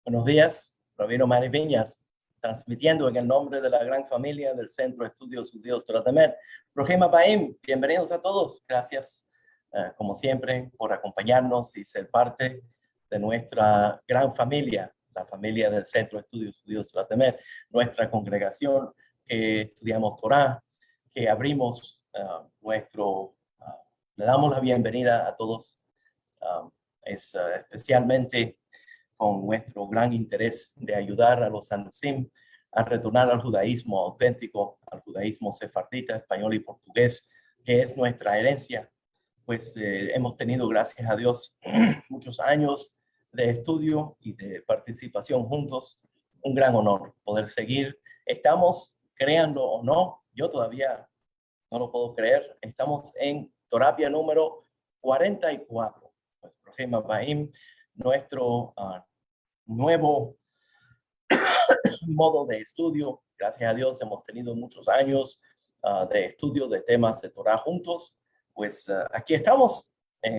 Buenos días, Rabino Manny Viñas, transmitiendo en el nombre de la gran familia del Centro de Estudios Judíos Torah Temet. Bruhim Habayim, bienvenidos a todos. Gracias, como siempre, por acompañarnos y ser parte de nuestra gran familia, la familia del Centro de Estudios Judíos Torah Temet, nuestra congregación que estudiamos Torah, que abrimos le damos la bienvenida a todos, especialmente con nuestro gran interés de ayudar a los anusim a retornar al judaísmo auténtico, al judaísmo sefardita, español y portugués, que es nuestra herencia. Pues hemos tenido, gracias a Dios, muchos años de estudio y de participación juntos. Un gran honor poder seguir. Estamos, créanlo o no, yo todavía no lo puedo creer, estamos en Torapia número 44. Pues, Bruhim Habayim, nuestro nuevo modo de estudio. Gracias a Dios hemos tenido muchos años de estudio de temas de Torah juntos. Pues aquí estamos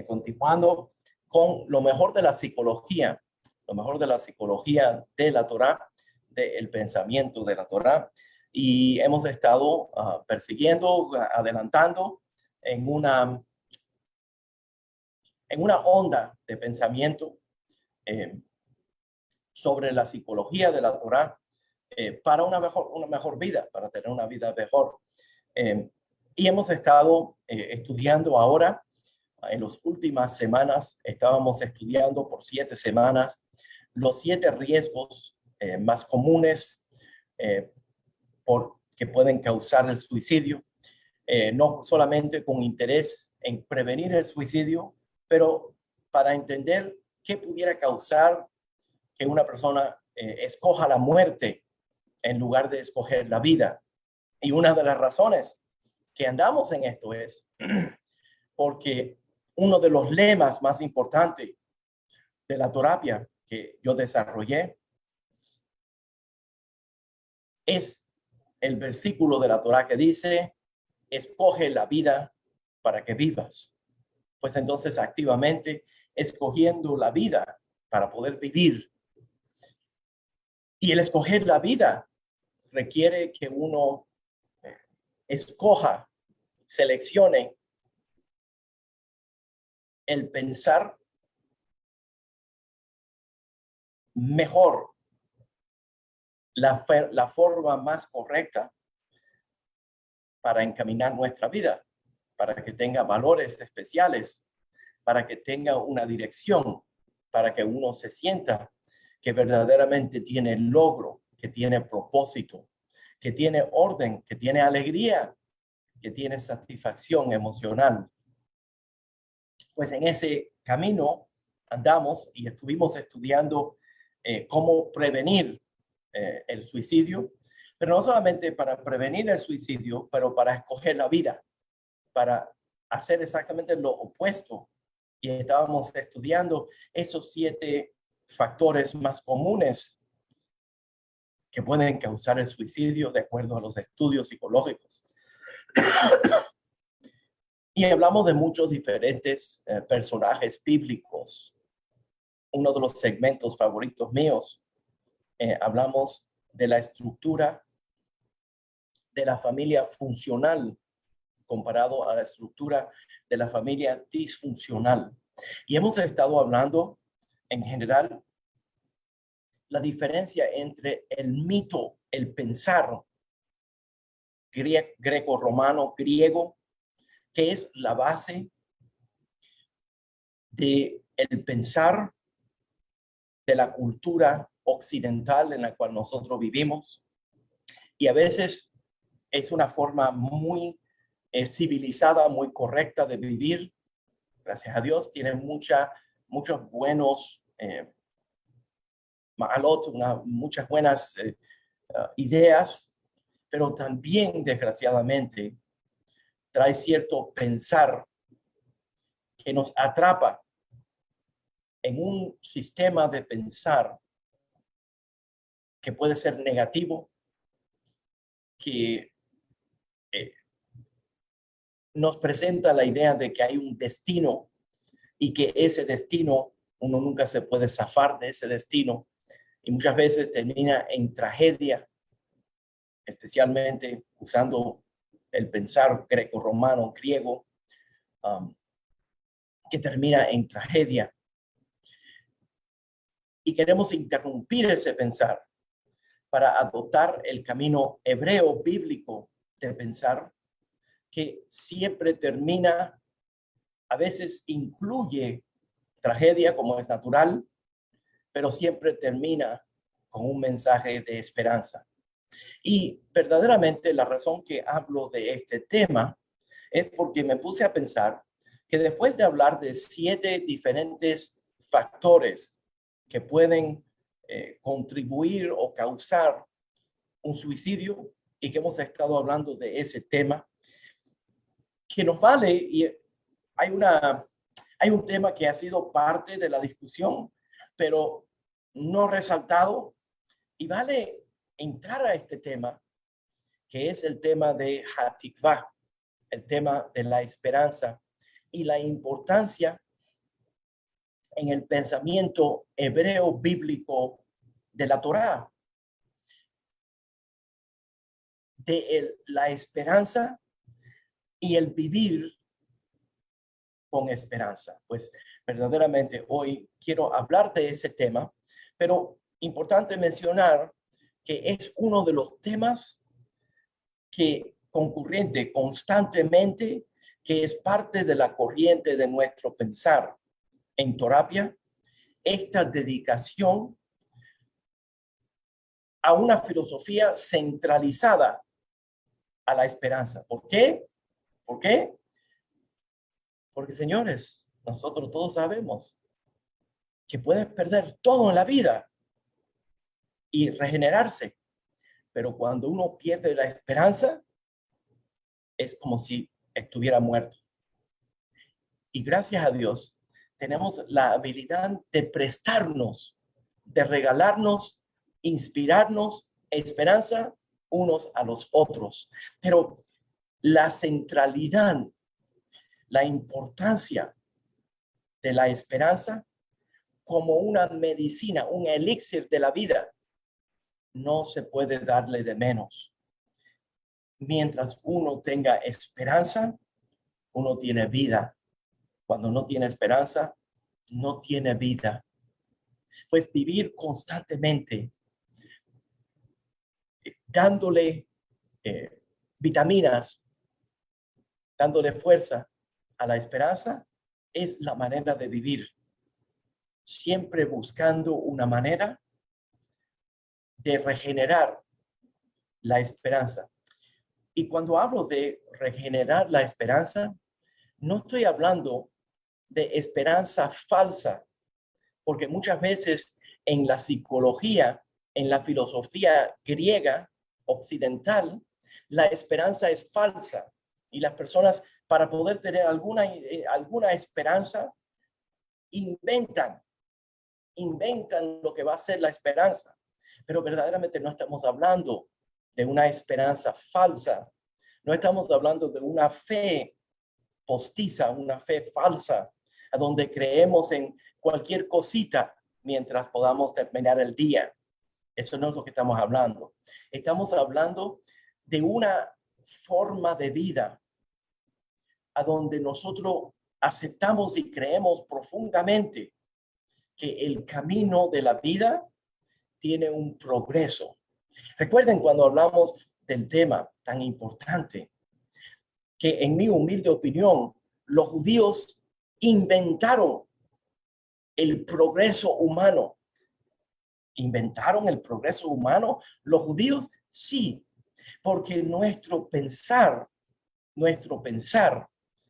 continuando con lo mejor de la psicología, de la Torah, del pensamiento de la Torah. Y hemos estado persiguiendo, adelantando en una onda de pensamiento sobre la psicología de la Torah para una mejor vida, para tener una vida mejor. Y hemos estado estudiando ahora, en las últimas semanas, estábamos estudiando por 7 semanas los 7 riesgos más comunes que pueden causar el suicidio, no solamente con interés en prevenir el suicidio, pero para entender qué pudiera causar que una persona escoja la muerte en lugar de escoger la vida. Y una de las razones que andamos en esto es porque uno de los lemas más importantes de la terapia que yo desarrollé es el versículo de la Torah que dice: escoge la vida para que vivas. Pues entonces activamente escogiendo la vida para poder vivir. Y el escoger la vida requiere que uno escoja, seleccione el pensar mejor, la forma más correcta para encaminar nuestra vida, para que tenga valores especiales, para que tenga una dirección, para que uno se sienta que verdaderamente tiene logro, que tiene propósito, que tiene orden, que tiene alegría, que tiene satisfacción emocional. Pues en ese camino andamos y estuvimos estudiando cómo prevenir el suicidio, pero no solamente para prevenir el suicidio, pero para escoger la vida, para hacer exactamente lo opuesto. Y estábamos estudiando esos 7 factores más comunes que pueden causar el suicidio de acuerdo a los estudios psicológicos. Y hablamos de muchos diferentes personajes bíblicos. Uno de los segmentos favoritos míos, hablamos de la estructura de la familia funcional comparado a la estructura de la familia disfuncional. Y hemos estado hablando en general la diferencia entre el mito, el pensar greco-romano, griego, que es la base del pensar de la cultura occidental en la cual nosotros vivimos. Y a veces es una forma muy civilizada, muy correcta de vivir. Gracias a Dios, tiene muchos buenos muchas buenas ideas, pero también, desgraciadamente, trae cierto pensar que nos atrapa en un sistema de pensar que puede ser negativo, que nos presenta la idea de que hay un destino y que ese destino, uno nunca se puede zafar de ese destino, y muchas veces termina en tragedia, especialmente usando el pensar greco-romano, griego, que termina en tragedia. Y queremos interrumpir ese pensar para adoptar el camino hebreo bíblico de pensar, que siempre termina, a veces incluye tragedia como es natural, pero siempre termina con un mensaje de esperanza. Y verdaderamente la razón que hablo de este tema es porque me puse a pensar que después de hablar de 7 diferentes factores que pueden contribuir o causar un suicidio, y que hemos estado hablando de ese tema, que nos vale, y hay un tema que ha sido parte de la discusión, pero no resaltado, y vale entrar a este tema, que es el tema de Hatikvah, el tema de la esperanza y la importancia en el pensamiento hebreo bíblico de la Torá, de la esperanza y el vivir con esperanza. Pues verdaderamente hoy quiero hablar de ese tema, pero importante mencionar que es uno de los temas que concurrente constantemente, que es parte de la corriente de nuestro pensar en Torapia, esta dedicación a una filosofía centralizada a la esperanza. ¿Por qué? ¿Por qué? Porque, señores, nosotros todos sabemos que puedes perder todo en la vida y regenerarse, pero cuando uno pierde la esperanza, es como si estuviera muerto. Y gracias a Dios, tenemos la habilidad de prestarnos, de regalarnos, inspirarnos esperanza unos a los otros. Pero la centralidad, la importancia de la esperanza como una medicina, un elixir de la vida, no se puede darle de menos. Mientras uno tenga esperanza, uno tiene vida. Cuando no tiene esperanza, no tiene vida. Pues vivir constantemente dándole vitaminas, dándole fuerza a la esperanza, es la manera de vivir. Siempre buscando una manera de regenerar la esperanza. Y cuando hablo de regenerar la esperanza, no estoy hablando de esperanza falsa, porque muchas veces en la psicología, en la filosofía griega occidental, la esperanza es falsa y las personas, para poder tener alguna esperanza, inventan lo que va a ser la esperanza. Pero verdaderamente no estamos hablando de una esperanza falsa. No estamos hablando de una fe postiza, una fe falsa, a donde creemos en cualquier cosita mientras podamos terminar el día. Eso no es lo que estamos hablando. Estamos hablando de una forma de vida a donde nosotros aceptamos y creemos profundamente que el camino de la vida tiene un progreso. Recuerden cuando hablamos del tema tan importante, que en mi humilde opinión, los judíos inventaron el progreso humano. ¿Inventaron el progreso humano los judíos? Sí, porque nuestro pensar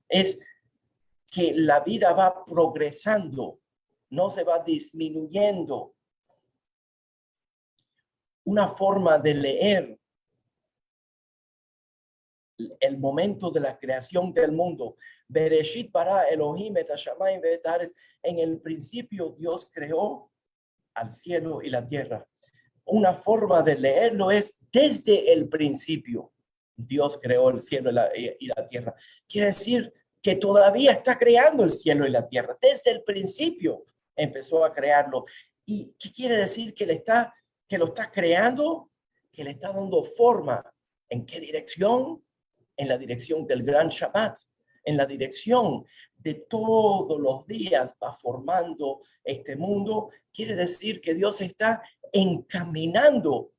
es que la vida va progresando, no se va disminuyendo. Una forma de leer el momento de la creación del mundo. Bereshit bara Elohim et hashamayim ve'et haaretz. En el principio Dios creó al cielo y la tierra. Una forma de leerlo es desde el principio. Dios creó el cielo y la tierra. Quiere decir que todavía está creando el cielo y la tierra. Desde el principio empezó a crearlo. ¿Y qué quiere decir que lo está creando? Que le está dando forma. ¿En qué dirección? En la dirección del gran Shabbat, en la dirección de todos los días va formando este mundo. Quiere decir que Dios está encaminando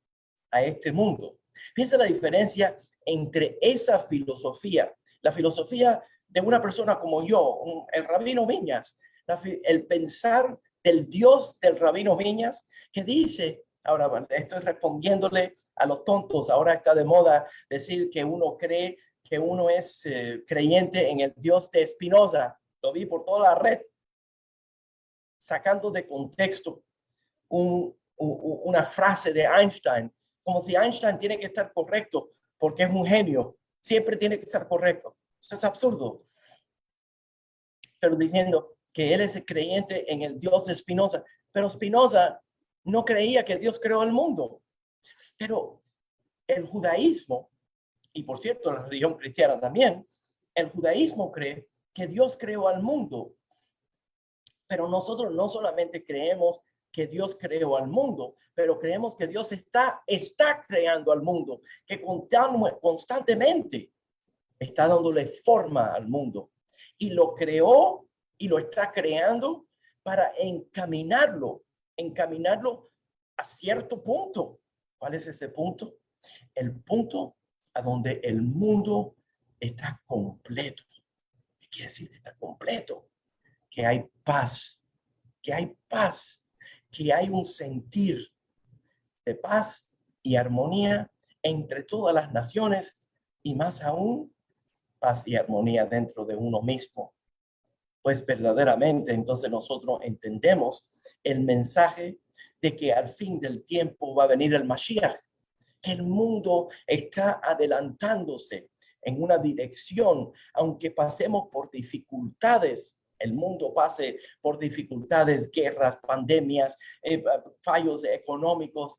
a este mundo. Piensa la diferencia entre esa filosofía, la filosofía de una persona como yo, el Rabino Viñas, el pensar del Dios del Rabino Viñas, que dice, ahora estoy respondiéndole a los tontos, ahora está de moda decir que uno cree que uno es creyente en el Dios de Spinoza. Lo vi por toda la red, sacando de contexto una frase de Einstein, como si Einstein tiene que estar correcto porque es un genio, siempre tiene que estar correcto. Eso es absurdo. Pero diciendo que él es creyente en el Dios de Spinoza, pero Spinoza no creía que Dios creó el mundo. Pero el judaísmo, y por cierto la religión cristiana también, el judaísmo cree que Dios creó al mundo. Pero nosotros no solamente creemos que Dios creó al mundo, pero creemos que Dios está creando al mundo, que constantemente está dándole forma al mundo. Y lo creó y lo está creando para encaminarlo a cierto punto. ¿Cuál es ese punto? El punto a donde el mundo está completo. ¿Qué quiere decir que está completo? Que hay paz, que hay un sentir de paz y armonía entre todas las naciones y más aún paz y armonía dentro de uno mismo. Pues verdaderamente entonces nosotros entendemos el mensaje de que al fin del tiempo va a venir el Mashiach, que el mundo está adelantándose en una dirección, aunque pasemos por dificultades. El mundo pase por dificultades, guerras, pandemias, fallos económicos,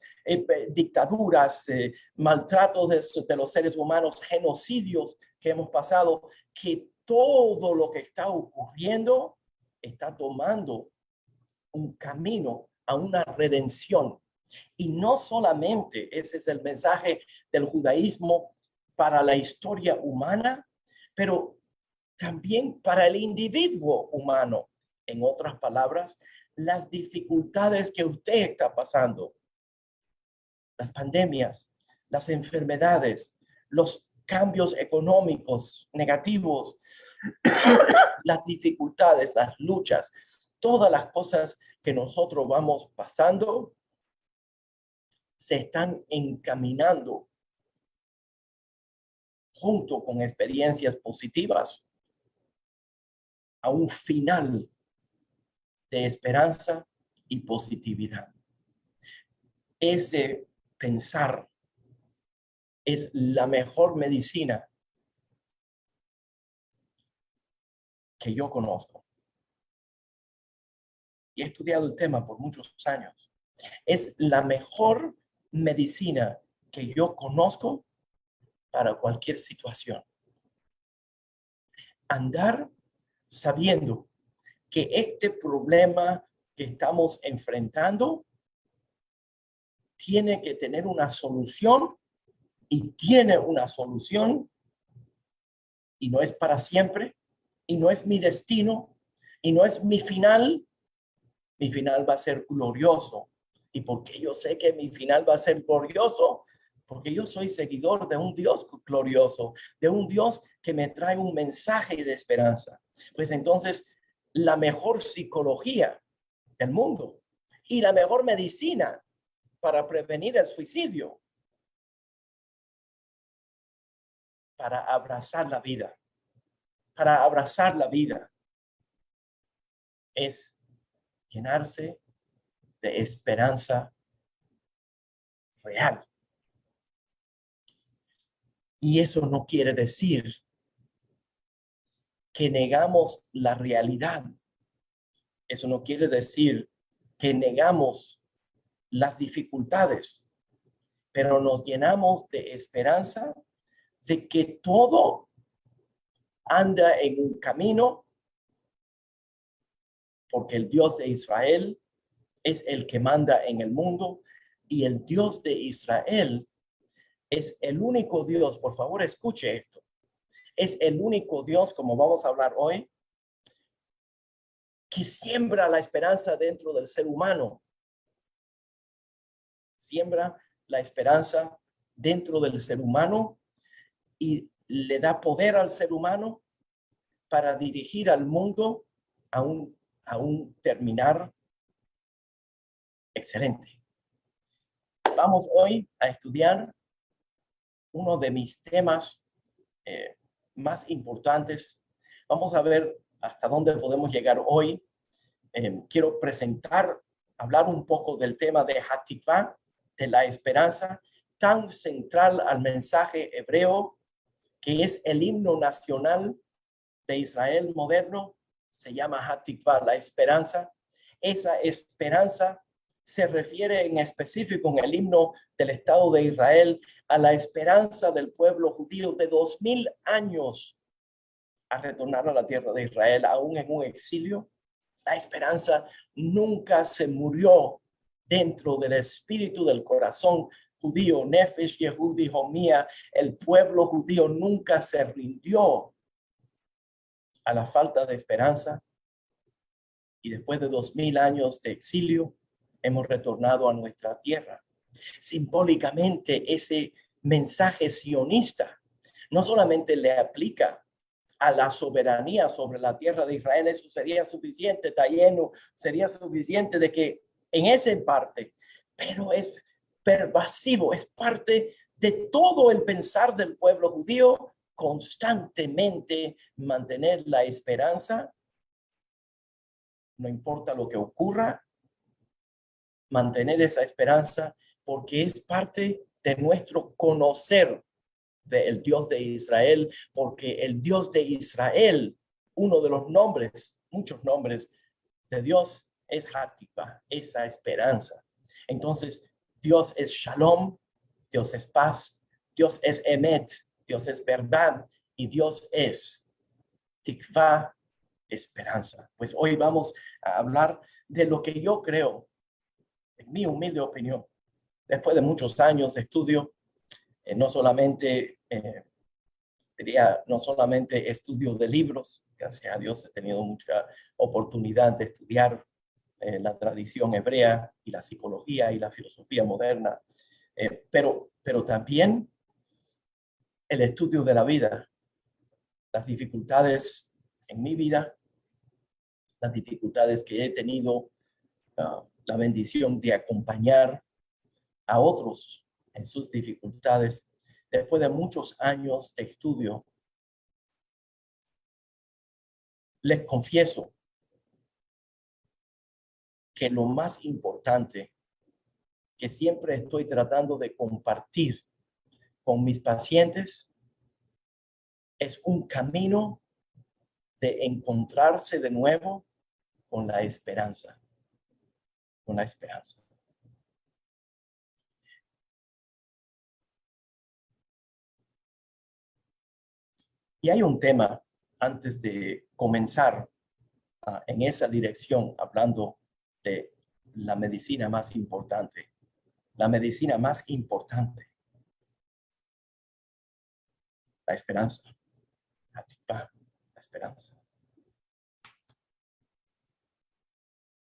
dictaduras, maltratos de los seres humanos, genocidios que hemos pasado, que todo lo que está ocurriendo está tomando un camino a una redención. Y no solamente ese es el mensaje del judaísmo para la historia humana, pero también para el individuo humano. En otras palabras, las dificultades que usted está pasando, las pandemias, las enfermedades, los cambios económicos negativos, las dificultades, las luchas, todas las cosas que nosotros vamos pasando, se están encaminando junto con experiencias positivas a un final de esperanza y positividad. Ese pensar es la mejor medicina que yo conozco. Y he estudiado el tema por muchos años. Es la mejor medicina que yo conozco para cualquier situación. Andar sabiendo que este problema que estamos enfrentando tiene que tener una solución y tiene una solución y no es para siempre y no es mi destino y no es mi final va a ser glorioso. ¿Y porque yo sé que mi final va a ser glorioso? Porque yo soy seguidor de un Dios glorioso, de un Dios que me trae un mensaje de esperanza. Pues entonces, la mejor psicología del mundo y la mejor medicina para prevenir el suicidio, para abrazar la vida, es llenarse de esperanza real. Y eso no quiere decir que negamos la realidad. Eso no quiere decir que negamos las dificultades, pero nos llenamos de esperanza de que todo anda en un camino porque el Dios de Israel es el que manda en el mundo y el Dios de Israel es el único Dios. Por favor, escuche esto. Es el único Dios, como vamos a hablar hoy, que siembra la esperanza dentro del ser humano. Siembra la esperanza dentro del ser humano y le da poder al ser humano para dirigir al mundo a un terminar excelente. Vamos hoy a estudiar uno de mis temas más importantes. Vamos a ver hasta dónde podemos llegar hoy. Quiero hablar un poco del tema de Hatikvah, de la esperanza, tan central al mensaje hebreo, que es el himno nacional de Israel moderno. Se llama Hatikvah, la esperanza. Esa esperanza se refiere en específico en el himno del Estado de Israel a la esperanza del pueblo judío de 2000 años a retornar a la tierra de Israel, aún en un exilio. La esperanza nunca se murió dentro del espíritu del corazón judío. Nefesh Yehudi Homía, el pueblo judío nunca se rindió a la falta de esperanza. Y después de 2000 años de exilio, hemos retornado a nuestra tierra. Simbólicamente, ese mensaje sionista no solamente le aplica a la soberanía sobre la tierra de Israel, eso sería suficiente, está lleno, sería suficiente de que en esa parte, pero es pervasivo, es parte de todo el pensar del pueblo judío, constantemente mantener la esperanza, no importa lo que ocurra, mantener esa esperanza, porque es parte de nuestro conocer del Dios de Israel, porque el Dios de Israel, uno de los nombres, muchos nombres de Dios, es Hatikvah, esa esperanza. Entonces, Dios es Shalom, Dios es paz, Dios es Emet, Dios es verdad, y Dios es Tikvah, esperanza. Pues hoy vamos a hablar de lo que yo creo, en mi humilde opinión, después de muchos años de estudio, no solamente estudio de libros, gracias a Dios he tenido mucha oportunidad de estudiar la tradición hebrea y la psicología y la filosofía moderna, pero también el estudio de la vida, las dificultades en mi vida, las dificultades que he tenido, la bendición de acompañar a otros en sus dificultades. Después de muchos años de estudio, les confieso que lo más importante que siempre estoy tratando de compartir con mis pacientes es un camino de encontrarse de nuevo con la esperanza, con la esperanza. Y hay un tema antes de comenzar en esa dirección, hablando de la medicina más importante. La medicina más importante, la esperanza. La esperanza.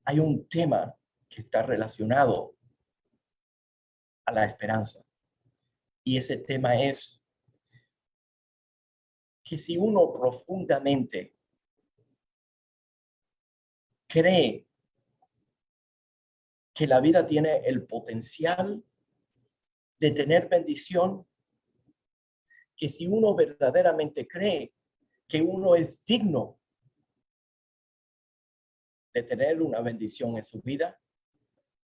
Hay un tema que está relacionado a la esperanza. Y ese tema es que si uno profundamente cree que la vida tiene el potencial de tener bendición, que si uno verdaderamente cree que uno es digno de tener una bendición en su vida,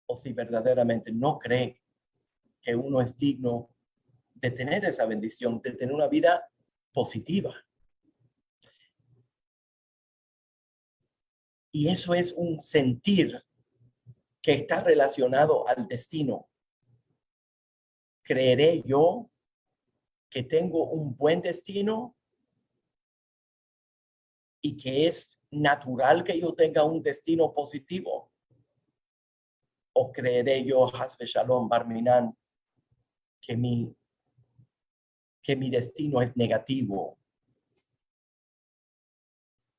o si verdaderamente no cree que uno es digno de tener esa bendición, de tener una vida positiva. Y eso es un sentir que está relacionado al destino. ¿Creeré yo que tengo un buen destino y que es natural que yo tenga un destino positivo? ¿O creeré yo, Hasbe Shalom, Barminan, que mi destino es negativo,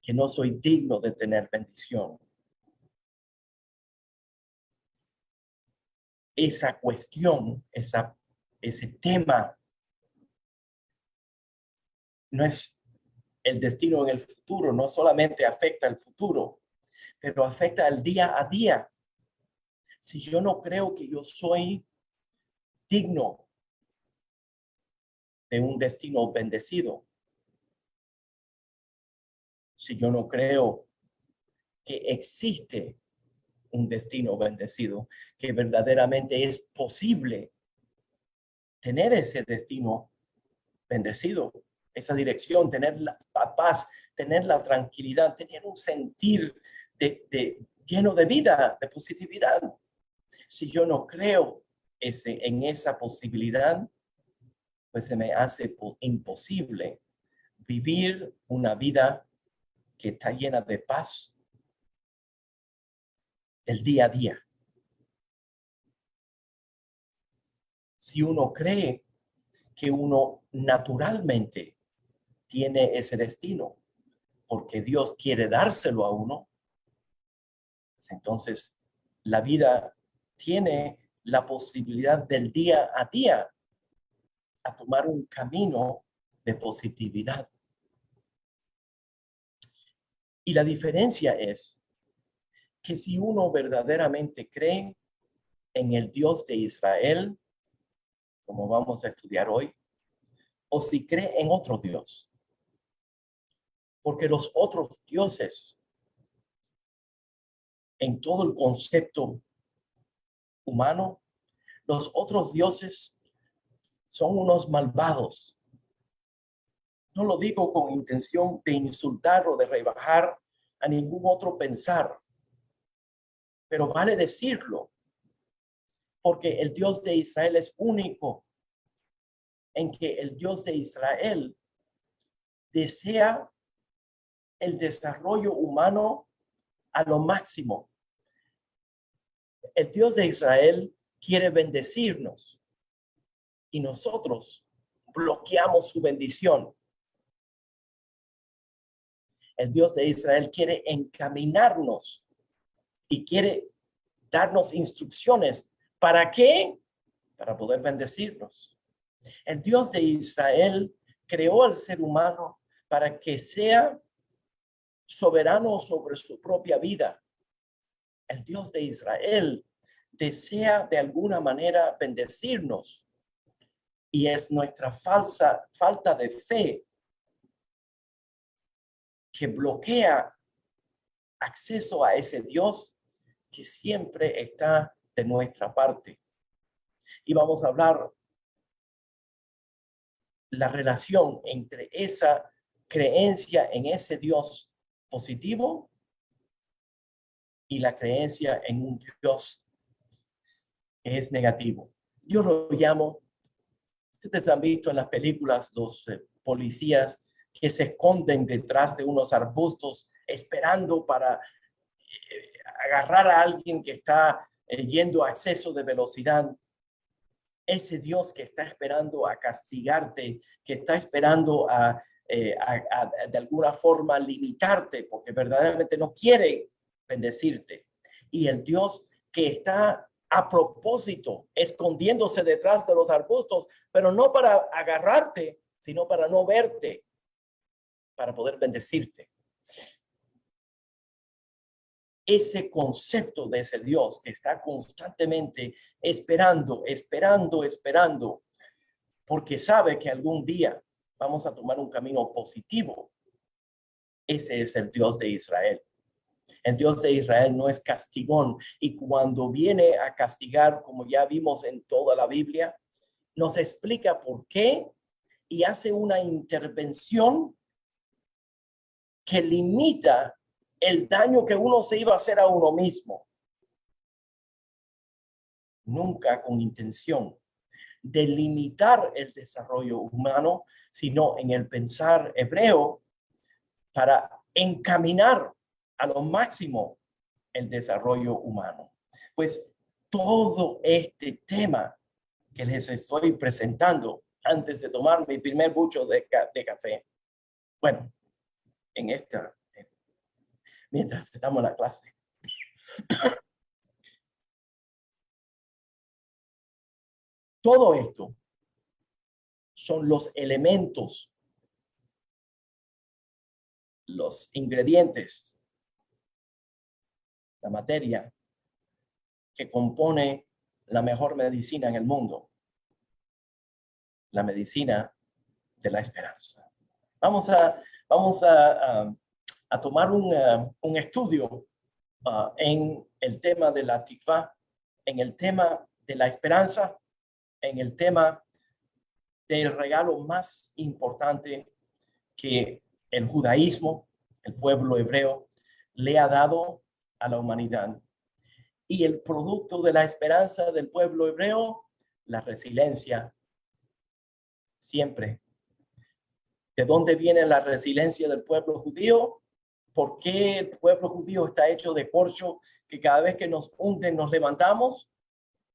que no soy digno de tener bendición? Esa cuestión, ese tema, no es el destino en el futuro, no solamente afecta el futuro, pero afecta el día a día. Si yo no creo que yo soy digno de un destino bendecido, si yo no creo que existe un destino bendecido, que verdaderamente es posible tener ese destino bendecido, esa dirección, tener la paz, tener la tranquilidad, tener un sentir lleno de vida, de positividad. Si yo no creo en esa posibilidad, pues se me hace imposible vivir una vida que está llena de paz del día a día. Si uno cree que uno naturalmente tiene ese destino, porque Dios quiere dárselo a uno, pues entonces la vida tiene la posibilidad del día a día a tomar un camino de positividad. Y la diferencia es que si uno verdaderamente cree en el Dios de Israel, como vamos a estudiar hoy, o si cree en otro Dios. Porque los otros dioses, en todo el concepto humano, los otros dioses son unos malvados. No lo digo con intención de insultar o de rebajar a ningún otro pensar, pero vale decirlo, porque el Dios de Israel es único, en que el Dios de Israel desea el desarrollo humano a lo máximo. El Dios de Israel quiere bendecirnos y nosotros bloqueamos su bendición. El Dios de Israel quiere encaminarnos y quiere darnos instrucciones. ¿Para qué? Para poder bendecirnos. El Dios de Israel creó al ser humano para que sea soberano sobre su propia vida. El Dios de Israel desea de alguna manera bendecirnos y es nuestra falta de fe que bloquea acceso a ese Dios que siempre está de nuestra parte. Y vamos a hablar la relación entre esa creencia en ese Dios positivo y la creencia en un Dios que es negativo. Yo lo llamo, ustedes han visto en las películas los policías que se esconden detrás de unos arbustos esperando para agarrar a alguien que está yendo a exceso de velocidad. Ese Dios que está esperando a castigarte, que está esperando a de alguna forma limitarte, porque verdaderamente no quiere bendecirte. Y el Dios que está a propósito escondiéndose detrás de los arbustos, pero no para agarrarte, sino para no verte, para poder bendecirte. Ese concepto de ese Dios que está constantemente esperando, porque sabe que algún día vamos a tomar un camino positivo. Ese es el Dios de Israel. El Dios de Israel no es castigón, y cuando viene a castigar, como ya vimos en toda la Biblia, nos explica por qué y hace una intervención que limita el daño que uno se iba a hacer a uno mismo. Nunca con intención de limitar el desarrollo humano, sino en el pensar hebreo para encaminar a lo máximo el desarrollo humano. Pues todo este tema que les estoy presentando antes de tomar mi primer bucho de café. Bueno, mientras estamos en la clase. Todo esto son los elementos, los ingredientes, la materia que compone la mejor medicina en el mundo, la medicina de la esperanza. Vamos a tomar un estudio en el tema de la tikvá, en el tema de la esperanza, en el tema del regalo más importante que el judaísmo, el pueblo hebreo, le ha dado a la humanidad. Y el producto de la esperanza del pueblo hebreo, la resiliencia, siempre. ¿De dónde viene la resiliencia del pueblo judío? ¿Por qué el pueblo judío está hecho de corcho que cada vez que nos hunden nos levantamos?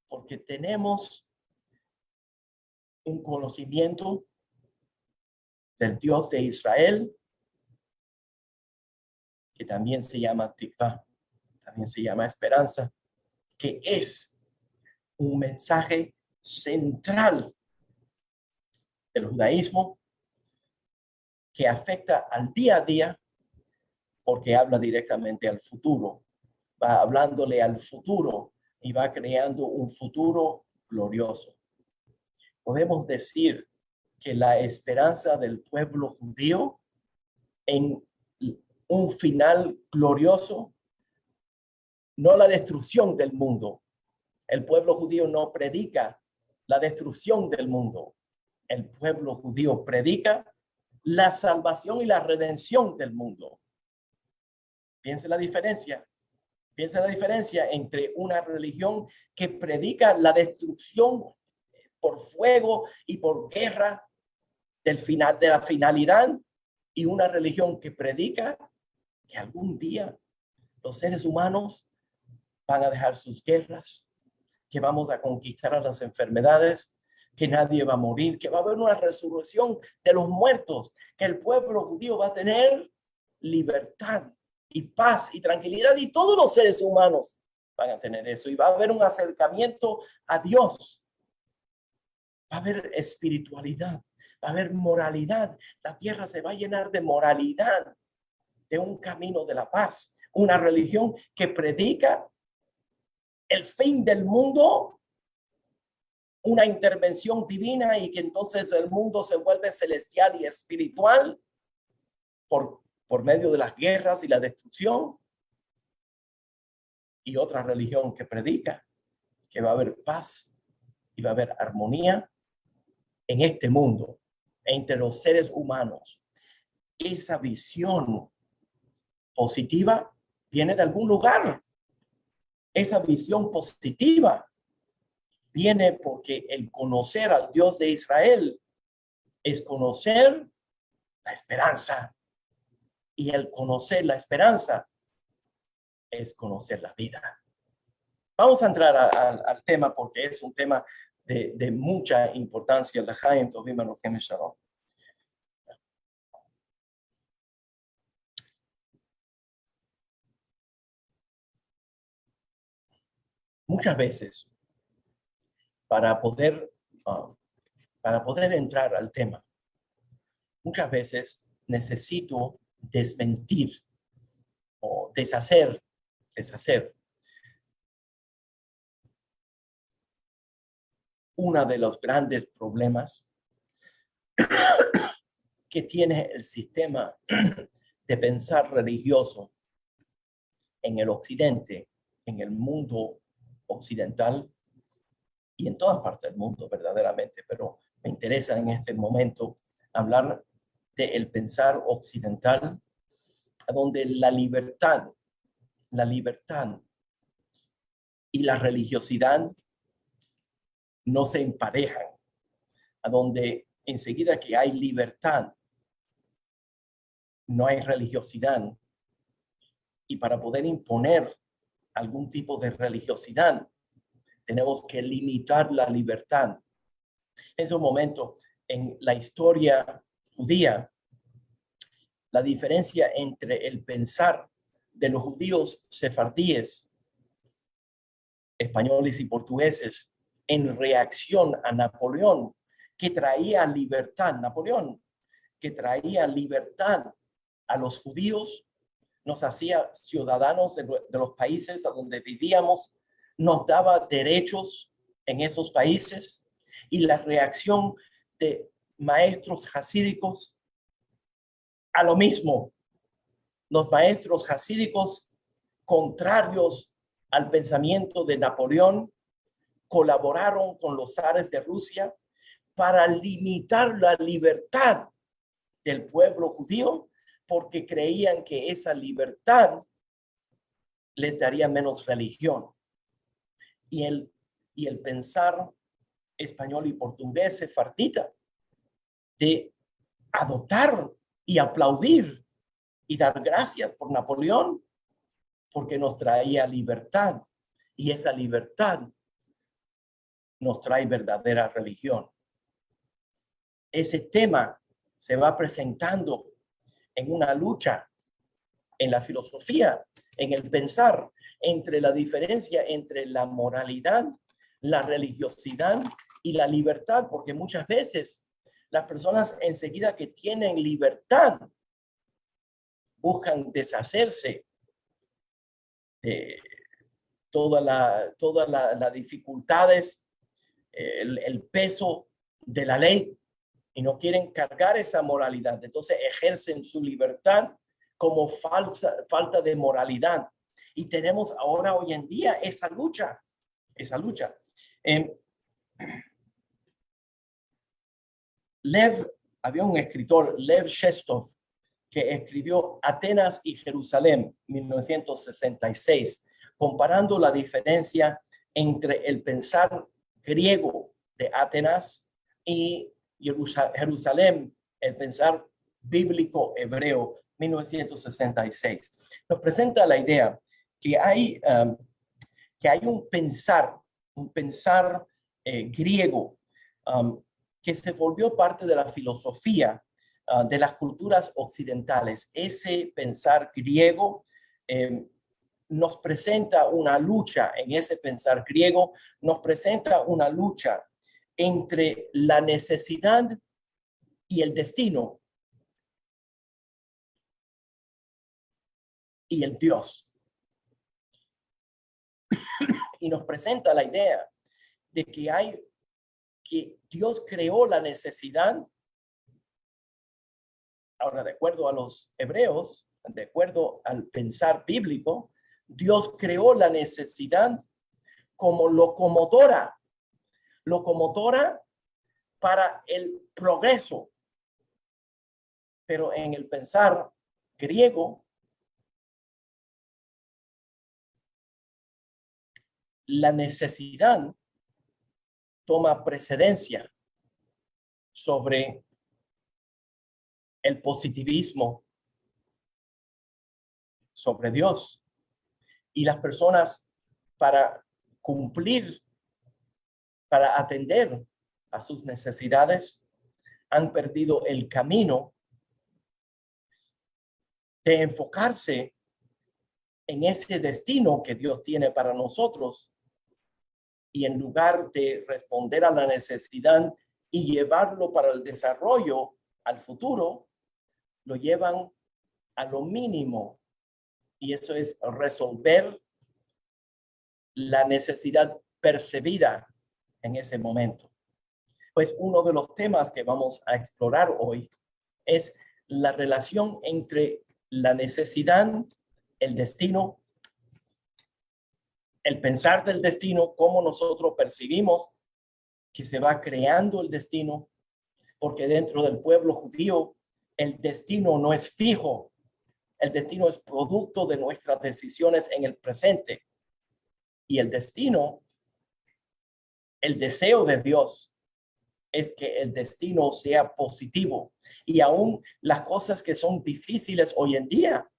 Porque tenemos un conocimiento del Dios de Israel, que también se llama tikvá, también se llama esperanza, que es un mensaje central del judaísmo que afecta al día a día porque habla directamente al futuro, va hablándole al futuro y va creando un futuro glorioso. Podemos decir que la esperanza del pueblo judío en un final glorioso, no la destrucción del mundo. El pueblo judío no predica la destrucción del mundo. El pueblo judío predica la salvación y la redención del mundo. Piensa la diferencia. Piensa la diferencia entre una religión que predica la destrucción por fuego y por guerra de la finalidad y una religión que predica que algún día los seres humanos van a dejar sus guerras, que vamos a conquistar a las enfermedades, que nadie va a morir, que va a haber una resurrección de los muertos, que el pueblo judío va a tener libertad y paz y tranquilidad, y todos los seres humanos van a tener eso, y va a haber un acercamiento a Dios, va a haber espiritualidad, va a haber moralidad, la tierra se va a llenar de moralidad, de un camino de la paz, una religión que predica el fin del mundo, una intervención divina y que entonces el mundo se vuelve celestial y espiritual por medio de las guerras y la destrucción, y otra religión que predica que va a haber paz y va a haber armonía en este mundo, entre los seres humanos. Esa visión positiva viene de algún lugar. Esa visión positiva viene porque el conocer al Dios de Israel es conocer la esperanza. Y el conocer la esperanza es conocer la vida. Vamos a entrar al tema porque es un tema de mucha importancia. Muchas veces, para poder entrar al tema, muchas veces necesito desmentir o deshacer uno de los grandes problemas que tiene el sistema de pensar religioso en el occidente, en el mundo occidental y en todas partes del mundo verdaderamente, pero me interesa en este momento hablar del pensar occidental, donde la libertad y la religiosidad no se emparejan, a donde enseguida que hay libertad, no hay religiosidad. Y para poder imponer algún tipo de religiosidad, Tenemos que limitar la libertad. En su momento, en la historia judía, la diferencia entre el pensar de los judíos sefardíes, españoles y portugueses, en reacción a Napoleón, que traía libertad, Napoleón, que traía libertad a los judíos, nos hacía ciudadanos de los países a donde vivíamos, nos daba derechos en esos países, y la reacción de maestros hasídicos a lo mismo. Los maestros hasídicos, contrarios al pensamiento de Napoleón, colaboraron con los zares de Rusia para limitar la libertad del pueblo judío, porque creían que esa libertad les daría menos religión. Y el pensar español y portugués sefardita de adoptar y aplaudir y dar gracias por Napoleón, porque nos traía libertad, y esa libertad nos trae verdadera religión. Ese tema se va presentando en una lucha en la filosofía, en el pensar, entre la diferencia entre la moralidad, la religiosidad y la libertad, porque muchas veces las personas enseguida que tienen libertad buscan deshacerse de todas las dificultades, el peso de la ley, y no quieren cargar esa moralidad. Entonces ejercen su libertad como falta de moralidad. Y tenemos ahora, hoy en día, esa lucha. Había un escritor, Lev Shestov, que escribió Atenas y Jerusalén, 1966, comparando la diferencia entre el pensar griego de Atenas y Jerusalén, el pensar bíblico hebreo, 1966. Nos presenta la idea que hay un pensar griego que se volvió parte de la filosofía de las culturas occidentales. Ese pensar griego nos presenta una lucha, en ese pensar griego nos presenta una lucha entre la necesidad y el destino y el Dios. Y nos presenta la idea de que Dios creó la necesidad. Ahora, de acuerdo a los hebreos, de acuerdo al pensar bíblico, Dios creó la necesidad como locomotora para el progreso. Pero en el pensar griego, la necesidad toma precedencia sobre el positivismo, sobre Dios. Y las personas, para cumplir, para atender a sus necesidades, han perdido el camino de enfocarse en ese destino que Dios tiene para nosotros, y en lugar de responder a la necesidad y llevarlo para el desarrollo al futuro, lo llevan a lo mínimo, y eso es resolver la necesidad percibida en ese momento. Pues uno de los temas que vamos a explorar hoy es la relación entre la necesidad, el destino, el pensar del destino, cómo nosotros percibimos que se va creando el destino, porque dentro del pueblo judío el destino no es fijo, el destino es producto de nuestras decisiones en el presente. Y el destino, el deseo de Dios es que el destino sea positivo, y aún las cosas que son difíciles hoy en día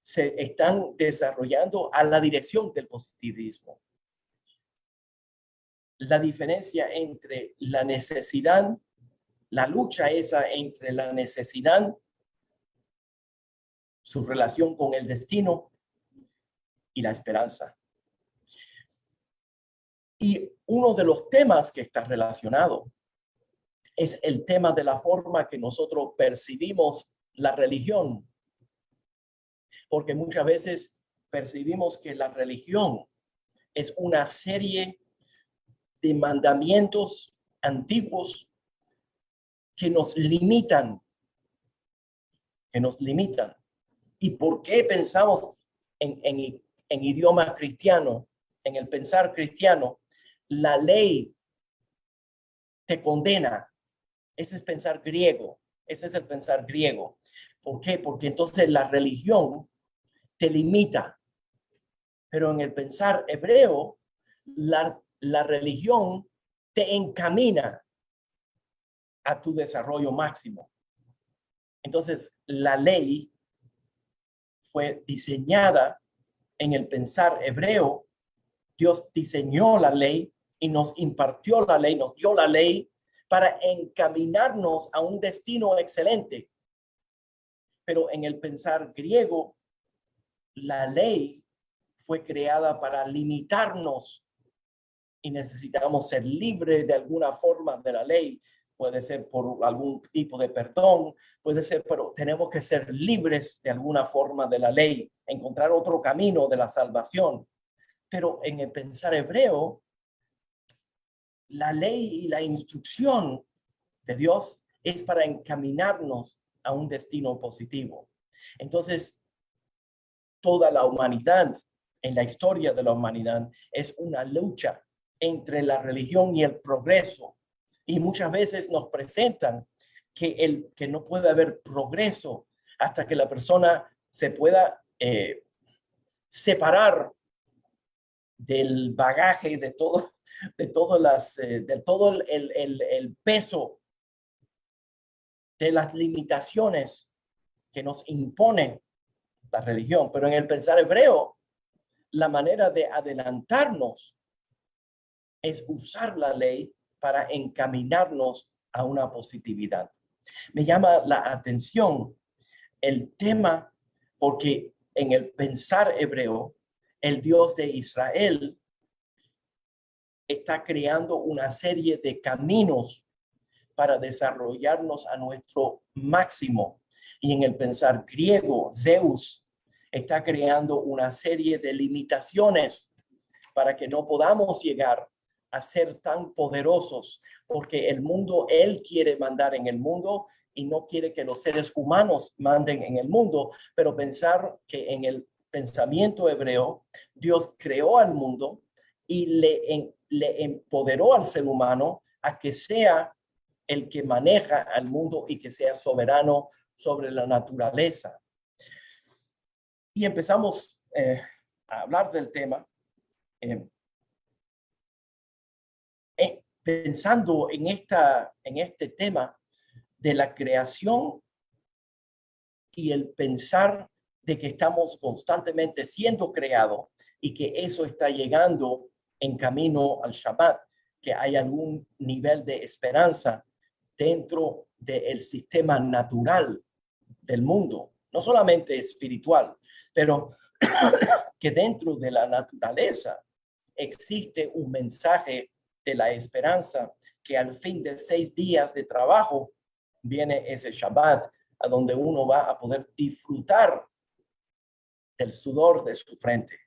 se están desarrollando a la dirección del positivismo. la diferencia entre la necesidad, la lucha esa entre la necesidad, su relación con el destino y la esperanza. Y uno de los temas que está relacionado es el tema de la forma que nosotros percibimos la religión. Porque muchas veces percibimos que la religión es una serie de mandamientos antiguos que nos limitan, ¿Y por qué pensamos en idioma cristiano, en el pensar cristiano? La ley te condena. Ese es pensar griego. Ese es el pensar griego. ¿Por qué? Porque entonces la religión te limita. Pero en el pensar hebreo, la religión te encamina a tu desarrollo máximo. Entonces, la ley fue diseñada en el pensar hebreo. Dios diseñó la ley y nos impartió la ley, nos dio la ley para encaminarnos a un destino excelente. Pero en el pensar griego, la ley fue creada para limitarnos y necesitamos ser libres de alguna forma de la ley. Puede ser por algún tipo de perdón, puede ser, pero tenemos que ser libres de alguna forma de la ley, encontrar otro camino de la salvación. Pero en el pensar hebreo, la ley y la instrucción de Dios es para encaminarnos a un destino positivo. Entonces, toda la humanidad, en la historia de la humanidad, es una lucha entre la religión y el progreso. Y muchas veces nos presentan que no puede haber progreso hasta que la persona se pueda separar del bagaje, de todo el peso de las limitaciones que nos impone la religión. Pero en el pensar hebreo, la manera de adelantarnos es usar la ley para encaminarnos a una positividad. Me llama la atención el tema porque en el pensar hebreo, el Dios de Israel está creando una serie de caminos para desarrollarnos a nuestro máximo. Y en el pensar griego, Zeus está creando una serie de limitaciones para que no podamos llegar a ser tan poderosos, porque el mundo, él quiere mandar en el mundo y no quiere que los seres humanos manden en el mundo, pero pensar que en el pensamiento hebreo, Dios creó al mundo y le empoderó al ser humano a que sea el que maneja al mundo y que sea soberano sobre la naturaleza. Y empezamos a hablar del tema pensando en este tema de la creación y el pensar de que estamos constantemente siendo creados y que eso está llegando en camino al Shabbat, que hay algún nivel de esperanza dentro del sistema natural del mundo, no solamente espiritual, pero que dentro de la naturaleza existe un mensaje de la esperanza, que al fin de 6 días de trabajo viene ese Shabbat, a donde uno va a poder disfrutar del sudor de su frente.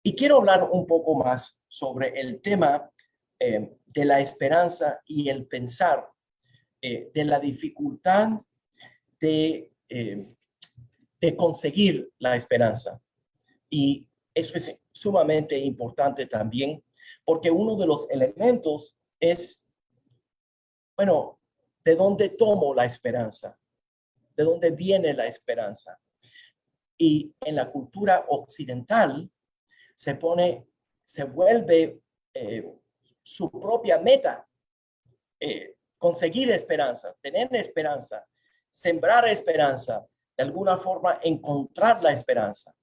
Y quiero hablar un poco más sobre el tema de la esperanza y el pensar, de la dificultad de conseguir la esperanza. Y eso es sumamente importante también, porque uno de los elementos es, bueno, ¿de dónde tomo la esperanza? ¿De dónde viene la esperanza? Y en la cultura occidental se vuelve su propia meta, conseguir esperanza, tener esperanza, sembrar esperanza, de alguna forma encontrar la esperanza.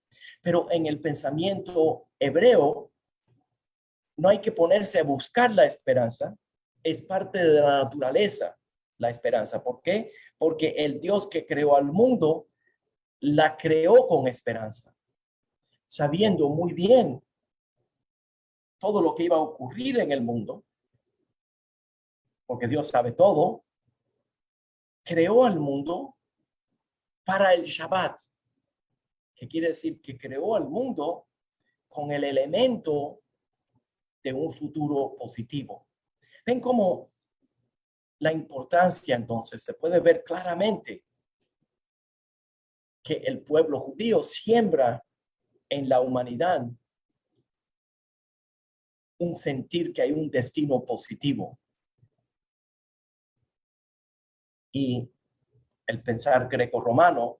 Pero en el pensamiento hebreo, no hay que ponerse a buscar la esperanza. Es parte de la naturaleza, la esperanza. ¿Por qué? Porque el Dios que creó al mundo, la creó con esperanza, sabiendo muy bien todo lo que iba a ocurrir en el mundo, porque Dios sabe todo, creó al mundo para el Shabbat, que quiere decir que creó al mundo con el elemento de un futuro positivo. Ven cómo la importancia entonces se puede ver claramente que el pueblo judío siembra en la humanidad un sentir que hay un destino positivo. Y el pensar greco-romano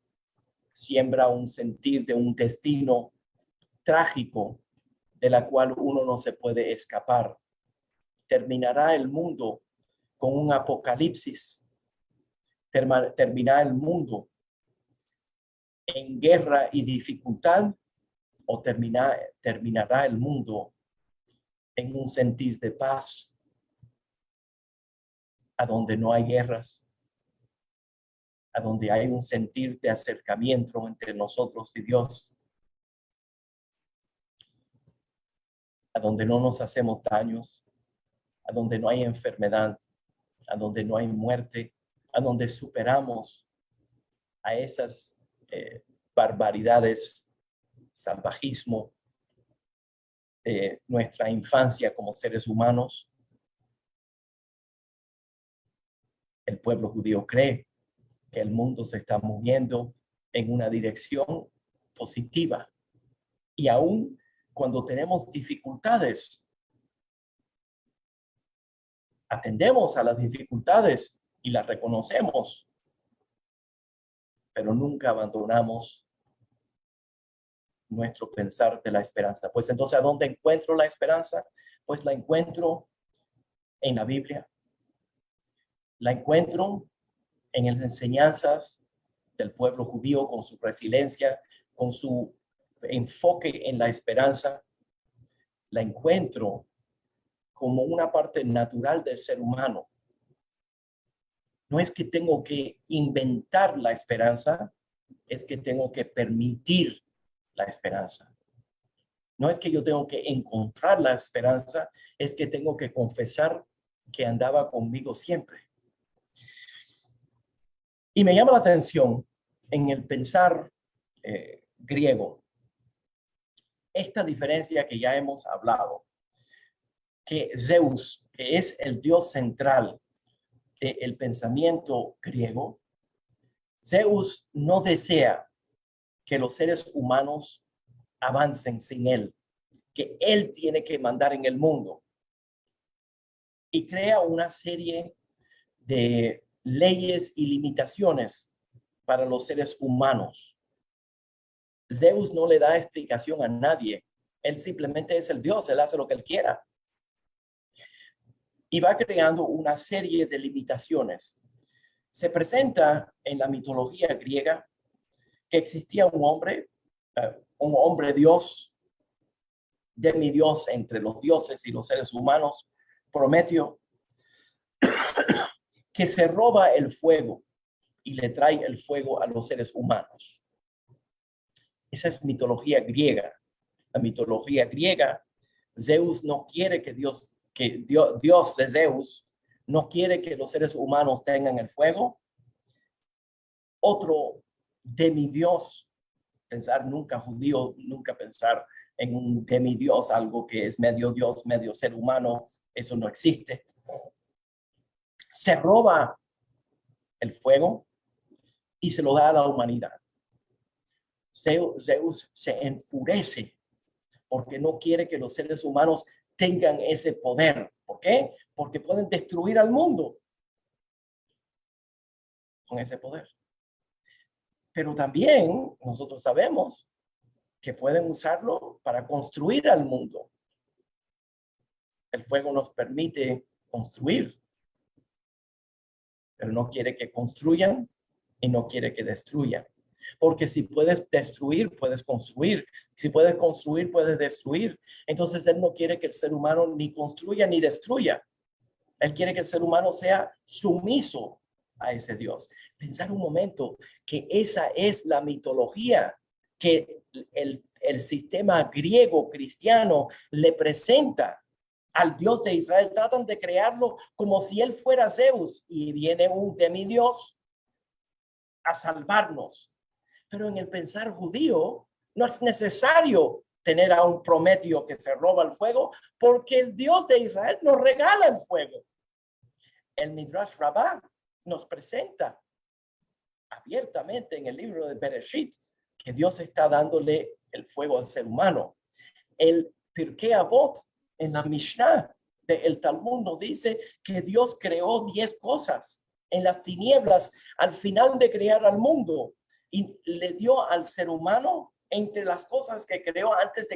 siembra un sentir de un destino trágico de la cual uno no se puede escapar. Terminará el mundo con un apocalipsis. Terminará el mundo en guerra y dificultad, o terminará el mundo en un sentir de paz, a donde no hay guerras, a donde hay un sentir de acercamiento entre nosotros y Dios, a donde no nos hacemos daños, a donde no hay enfermedad, a donde no hay muerte, a donde superamos a esas barbaridades, salvajismo de nuestra infancia como seres humanos. El pueblo judío cree que el mundo se está moviendo en una dirección positiva. Y aún cuando tenemos dificultades, atendemos a las dificultades y las reconocemos, pero nunca abandonamos nuestro pensar de la esperanza. Pues entonces, ¿a dónde encuentro la esperanza? Pues la encuentro en la Biblia. La encuentro en las enseñanzas del pueblo judío, con su resiliencia, con su enfoque en la esperanza. La encuentro como una parte natural del ser humano. No es que tengo que inventar la esperanza, es que tengo que permitir la esperanza. No es que yo tengo que encontrar la esperanza, es que tengo que confesar que andaba conmigo siempre. Y me llama la atención en el pensar griego, esta diferencia que ya hemos hablado, que Zeus, que es el dios central del pensamiento griego, Zeus no desea que los seres humanos avancen sin él, que él tiene que mandar en el mundo. Y crea una serie de leyes y limitaciones para los seres humanos. Zeus no le da explicación a nadie. Él simplemente es el Dios, él hace lo que él quiera. Y va creando una serie de limitaciones. Se presenta en la mitología griega que existía un hombre Dios, demidios entre los dioses y los seres humanos, Prometeo, que se roba el fuego y le trae el fuego a los seres humanos. Esa es mitología griega. La mitología griega, Zeus no quiere que Dios de Zeus no quiere que los seres humanos tengan el fuego. Otro demidios, pensar nunca judío, nunca pensar en un demidios, algo que es medio Dios, medio ser humano, eso no existe. Se roba el fuego y se lo da a la humanidad. Zeus se enfurece porque no quiere que los seres humanos tengan ese poder. ¿Por qué? Porque pueden destruir al mundo con ese poder. Pero también nosotros sabemos que pueden usarlo para construir al mundo. El fuego nos permite construir, pero no quiere que construyan y no quiere que destruyan. Porque si puedes destruir, puedes construir. Si puedes construir, puedes destruir. Entonces Él no quiere que el ser humano ni construya ni destruya. Él quiere que el ser humano sea sumiso a ese Dios. Pensar un momento que esa es la mitología que el sistema griego cristiano le presenta al Dios de Israel. Tratan de crearlo como si él fuera Zeus y viene un demidios a salvarnos. Pero en el pensar judío no es necesario tener a un Prometeo que se roba el fuego, porque el Dios de Israel nos regala el fuego. El Midrash Rabbah nos presenta abiertamente en el libro de Bereshit que Dios está dándole el fuego al ser humano. El Pirkei Avot en la Mishnah del Talmud nos dice que Dios creó 10 cosas en las tinieblas al final de crear al mundo y le dio al ser humano entre las cosas que creó antes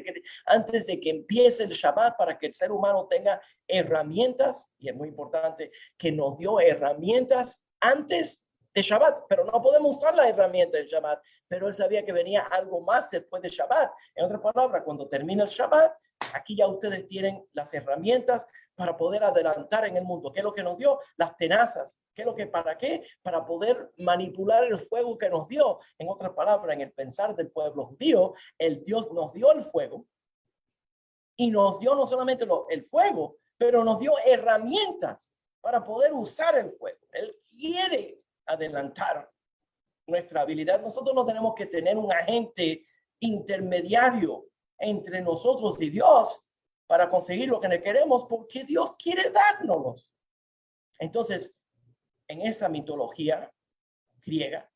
de que empiece el Shabbat, para que el ser humano tenga herramientas, y es muy importante que nos dio herramientas antes de Shabbat, pero no podemos usar la herramienta del Shabbat, pero él sabía que venía algo más después de Shabbat. En otras palabras, cuando termina el Shabbat, aquí ya ustedes tienen las herramientas para poder adelantar en el mundo. ¿Qué es lo que nos dio? Las tenazas. ¿Qué es lo que, para qué? Para poder manipular el fuego que nos dio. En otras palabras, en el pensar del pueblo judío, el Dios nos dio el fuego y nos dio no solamente el fuego, pero nos dio herramientas para poder usar el fuego. Él quiere adelantar nuestra habilidad. Nosotros no tenemos que tener un agente intermediario entre nosotros y Dios para conseguir lo que queremos, porque Dios quiere dárnoslos. Entonces, en esa mitología griega,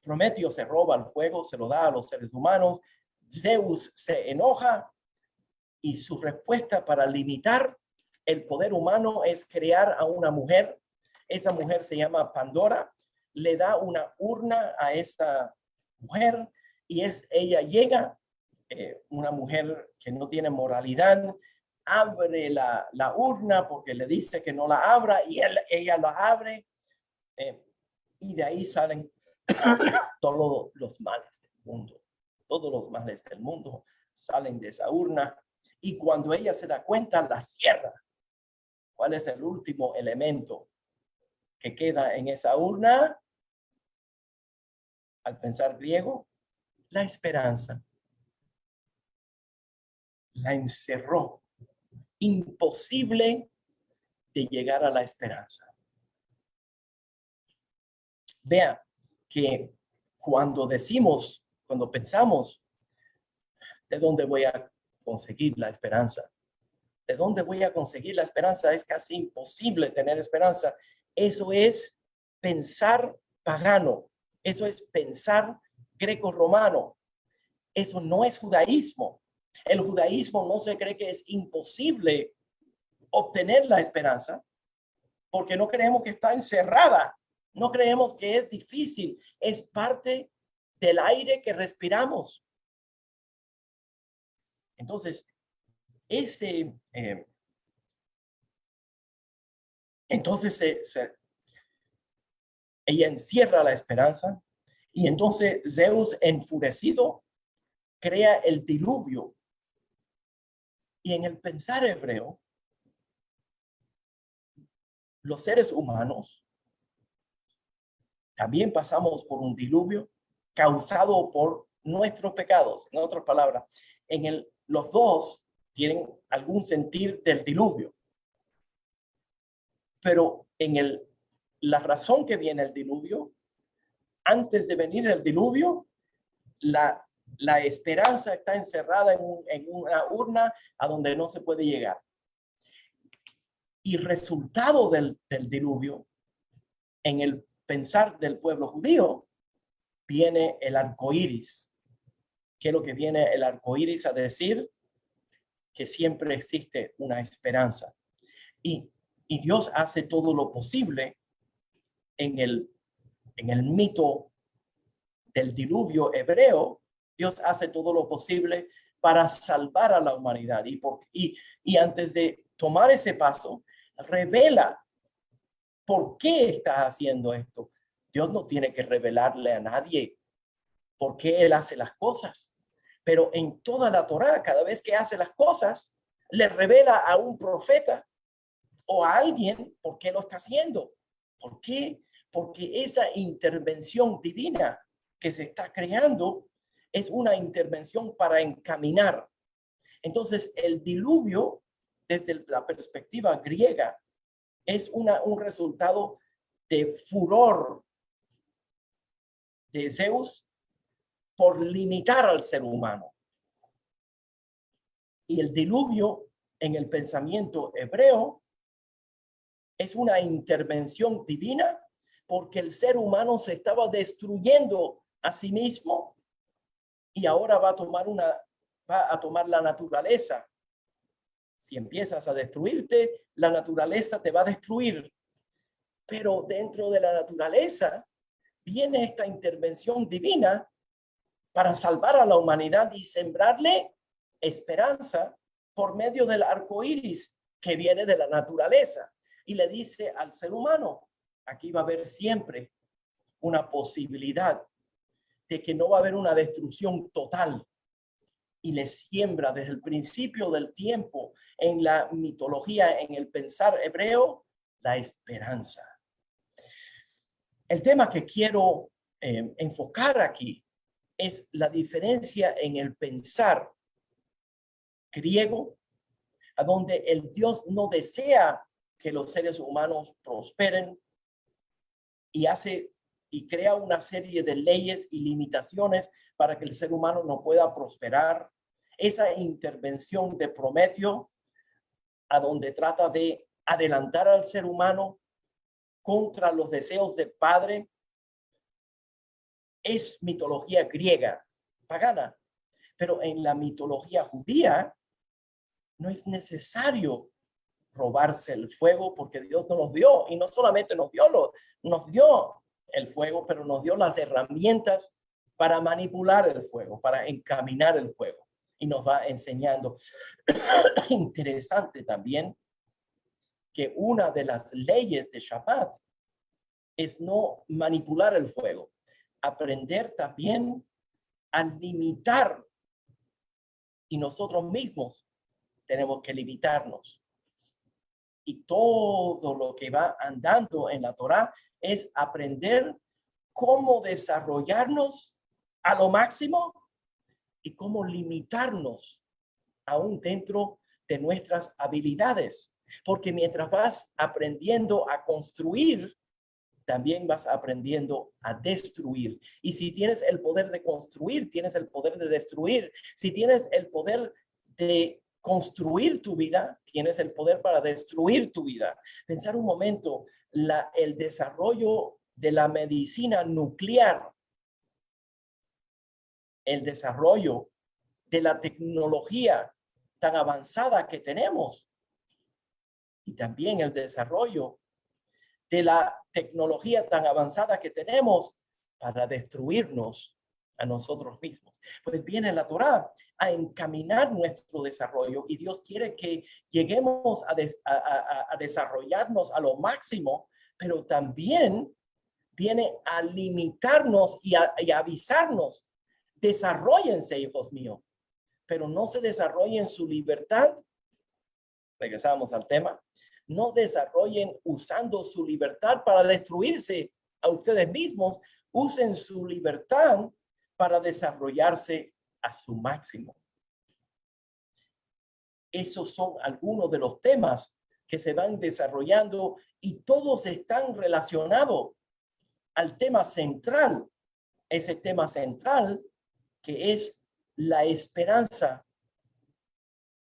Prometeo se roba el fuego, se lo da a los seres humanos, Zeus se enoja y su respuesta para limitar el poder humano es crear a una mujer. Esa mujer se llama Pandora, le da una urna a esta mujer y ella llega, una mujer que no tiene moralidad, abre la urna porque le dice que no la abra y ella la abre, y de ahí salen todos los males del mundo. Todos los males del mundo salen de esa urna, y cuando ella se da cuenta, la cierra. ¿Cuál es el último elemento que queda en esa urna? Al pensar griego, la esperanza. La encerró. Imposible de llegar a la esperanza. Vea que cuando pensamos, ¿de dónde voy a conseguir la esperanza? ¿De dónde voy a conseguir la esperanza? Es casi imposible tener esperanza. Eso es pensar pagano. Eso es pensar greco-romano. Eso no es judaísmo. El judaísmo no se cree que es imposible obtener la esperanza, porque no creemos que está encerrada. No creemos que es difícil. Es parte del aire que respiramos. Entonces, ella encierra la esperanza, y entonces Zeus, enfurecido, crea el diluvio. Y en el pensar hebreo, los seres humanos también pasamos por un diluvio causado por nuestros pecados. En otras palabras, los dos tienen algún sentir del diluvio. Pero la razón que viene el diluvio, antes de venir el diluvio, la esperanza está encerrada en una urna a donde no se puede llegar. Y resultado del diluvio, en el pensar del pueblo judío, viene el arco iris. ¿Qué es lo que viene el arco iris a decir? Que siempre existe una esperanza. Y Dios hace todo lo posible en el mito del diluvio hebreo. Dios hace todo lo posible para salvar a la humanidad. Y antes de tomar ese paso, revela por qué está haciendo esto. Dios no tiene que revelarle a nadie por qué él hace las cosas. Pero en toda la Torá, cada vez que hace las cosas, le revela a un profeta o a alguien por qué lo está haciendo. ¿Por qué? Porque esa intervención divina que se está creando es una intervención para encaminar. Entonces, el diluvio, desde la perspectiva griega, es un resultado de furor de Zeus por limitar al ser humano. Y el diluvio en el pensamiento hebreo es una intervención divina porque el ser humano se estaba destruyendo a sí mismo y ahora va a tomar la naturaleza. Si empiezas a destruirte, la naturaleza te va a destruir. Pero dentro de la naturaleza viene esta intervención divina para salvar a la humanidad y sembrarle esperanza por medio del arco iris que viene de la naturaleza. Y le dice al ser humano, aquí va a haber siempre una posibilidad de que no va a haber una destrucción total. Y le siembra desde el principio del tiempo en la mitología, en el pensar hebreo, la esperanza. El tema que quiero enfocar aquí es la diferencia en el pensar griego, a donde el Dios no desea que los seres humanos prosperen y crea una serie de leyes y limitaciones para que el ser humano no pueda prosperar. Esa intervención de Prometeo, a donde trata de adelantar al ser humano contra los deseos del Padre, es mitología griega, pagana. Pero en la mitología judía no es necesario robarse el fuego porque Dios nos dio, y no solamente nos dio el fuego, pero nos dio las herramientas para manipular el fuego, para encaminar el fuego, y nos va enseñando. Interesante también que una de las leyes de Shabbat es no manipular el fuego, aprender también a limitar, y nosotros mismos tenemos que limitarnos. Y todo lo que va andando en la Torá es aprender cómo desarrollarnos a lo máximo y cómo limitarnos aún dentro de nuestras habilidades. Porque mientras vas aprendiendo a construir, también vas aprendiendo a destruir. Y si tienes el poder de construir, tienes el poder de destruir. Si tienes el poder de construir tu vida, tienes el poder para destruir tu vida. Pensar un momento, el desarrollo de la medicina nuclear, el desarrollo de la tecnología tan avanzada que tenemos, y también el desarrollo de la tecnología tan avanzada que tenemos para destruirnos a nosotros mismos. Pues viene la Torá a encaminar nuestro desarrollo, y Dios quiere que lleguemos a desarrollarnos a lo máximo, pero también viene a limitarnos y a avisarnos: desarróllense, hijos míos, pero no se desarrollen su libertad. Regresamos al tema. No desarrollen usando su libertad para destruirse a ustedes mismos. Usen su libertad para desarrollarse a su máximo. Esos son algunos de los temas que se van desarrollando, y todos están relacionados al tema central, ese tema central que es la esperanza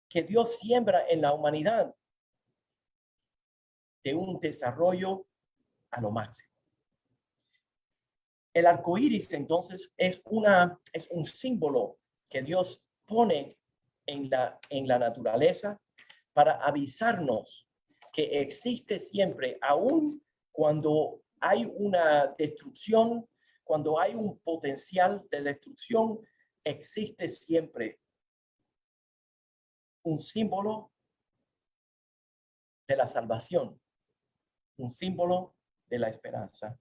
que Dios siembra en la humanidad de un desarrollo a lo máximo. El arco iris, entonces, es un símbolo que Dios pone en la naturaleza para avisarnos que existe siempre, aun cuando hay una destrucción, cuando hay un potencial de destrucción, existe siempre un símbolo de la salvación, un símbolo de la esperanza.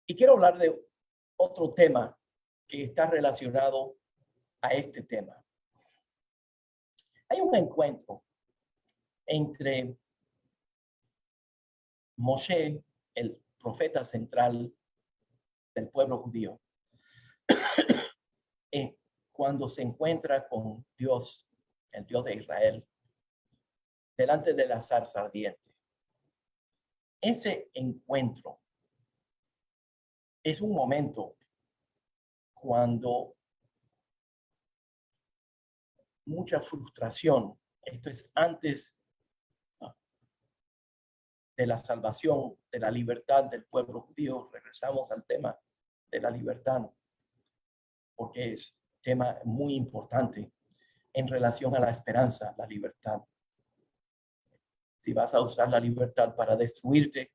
Y quiero hablar de otro tema que está relacionado a este tema. Hay un encuentro entre Moshe, el profeta central del pueblo judío, cuando se encuentra con Dios, el Dios de Israel, delante de la zarza ardiente. Ese encuentro es un momento cuando mucha frustración, esto es antes de la salvación, de la libertad del pueblo judío. Regresamos al tema de la libertad, porque es tema muy importante en relación a la esperanza, la libertad. Si vas a usar la libertad para destruirte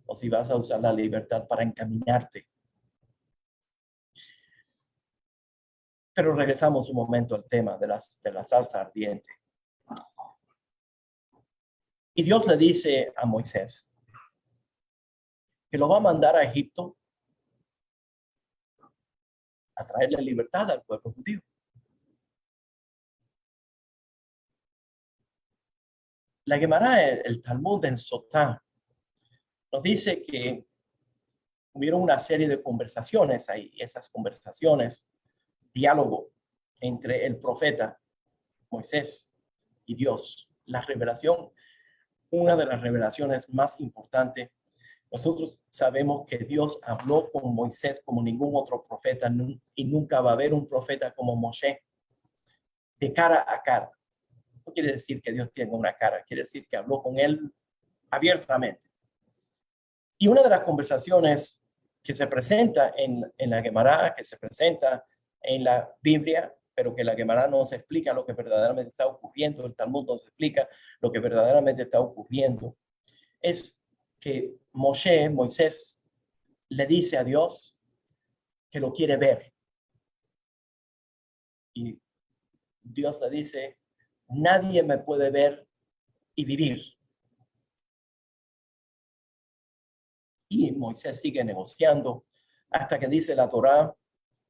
o si vas a usar la libertad para encaminarte. Pero regresamos un momento al tema de la zarza ardiente. Y Dios le dice a Moisés que lo va a mandar a Egipto a traerle libertad al pueblo judío. La Gemara, el Talmud en Sotá, nos dice que hubieron una serie de conversaciones ahí, esas conversaciones, diálogo entre el profeta Moisés y Dios. La revelación, una de las revelaciones más importantes. Nosotros sabemos que Dios habló con Moisés como ningún otro profeta y nunca va a haber un profeta como Moshe de cara a cara. No quiere decir que Dios tenga una cara, quiere decir que habló con él abiertamente. Y una de las conversaciones que se presenta en la Gemara, que se presenta en la Biblia, pero que la Gemara no se explica lo que verdaderamente está ocurriendo, el Talmud no se explica lo que verdaderamente está ocurriendo, es que Moisés, le dice a Dios que lo quiere ver. Y Dios le dice, nadie me puede ver y vivir. Y Moisés sigue negociando hasta que dice la Torá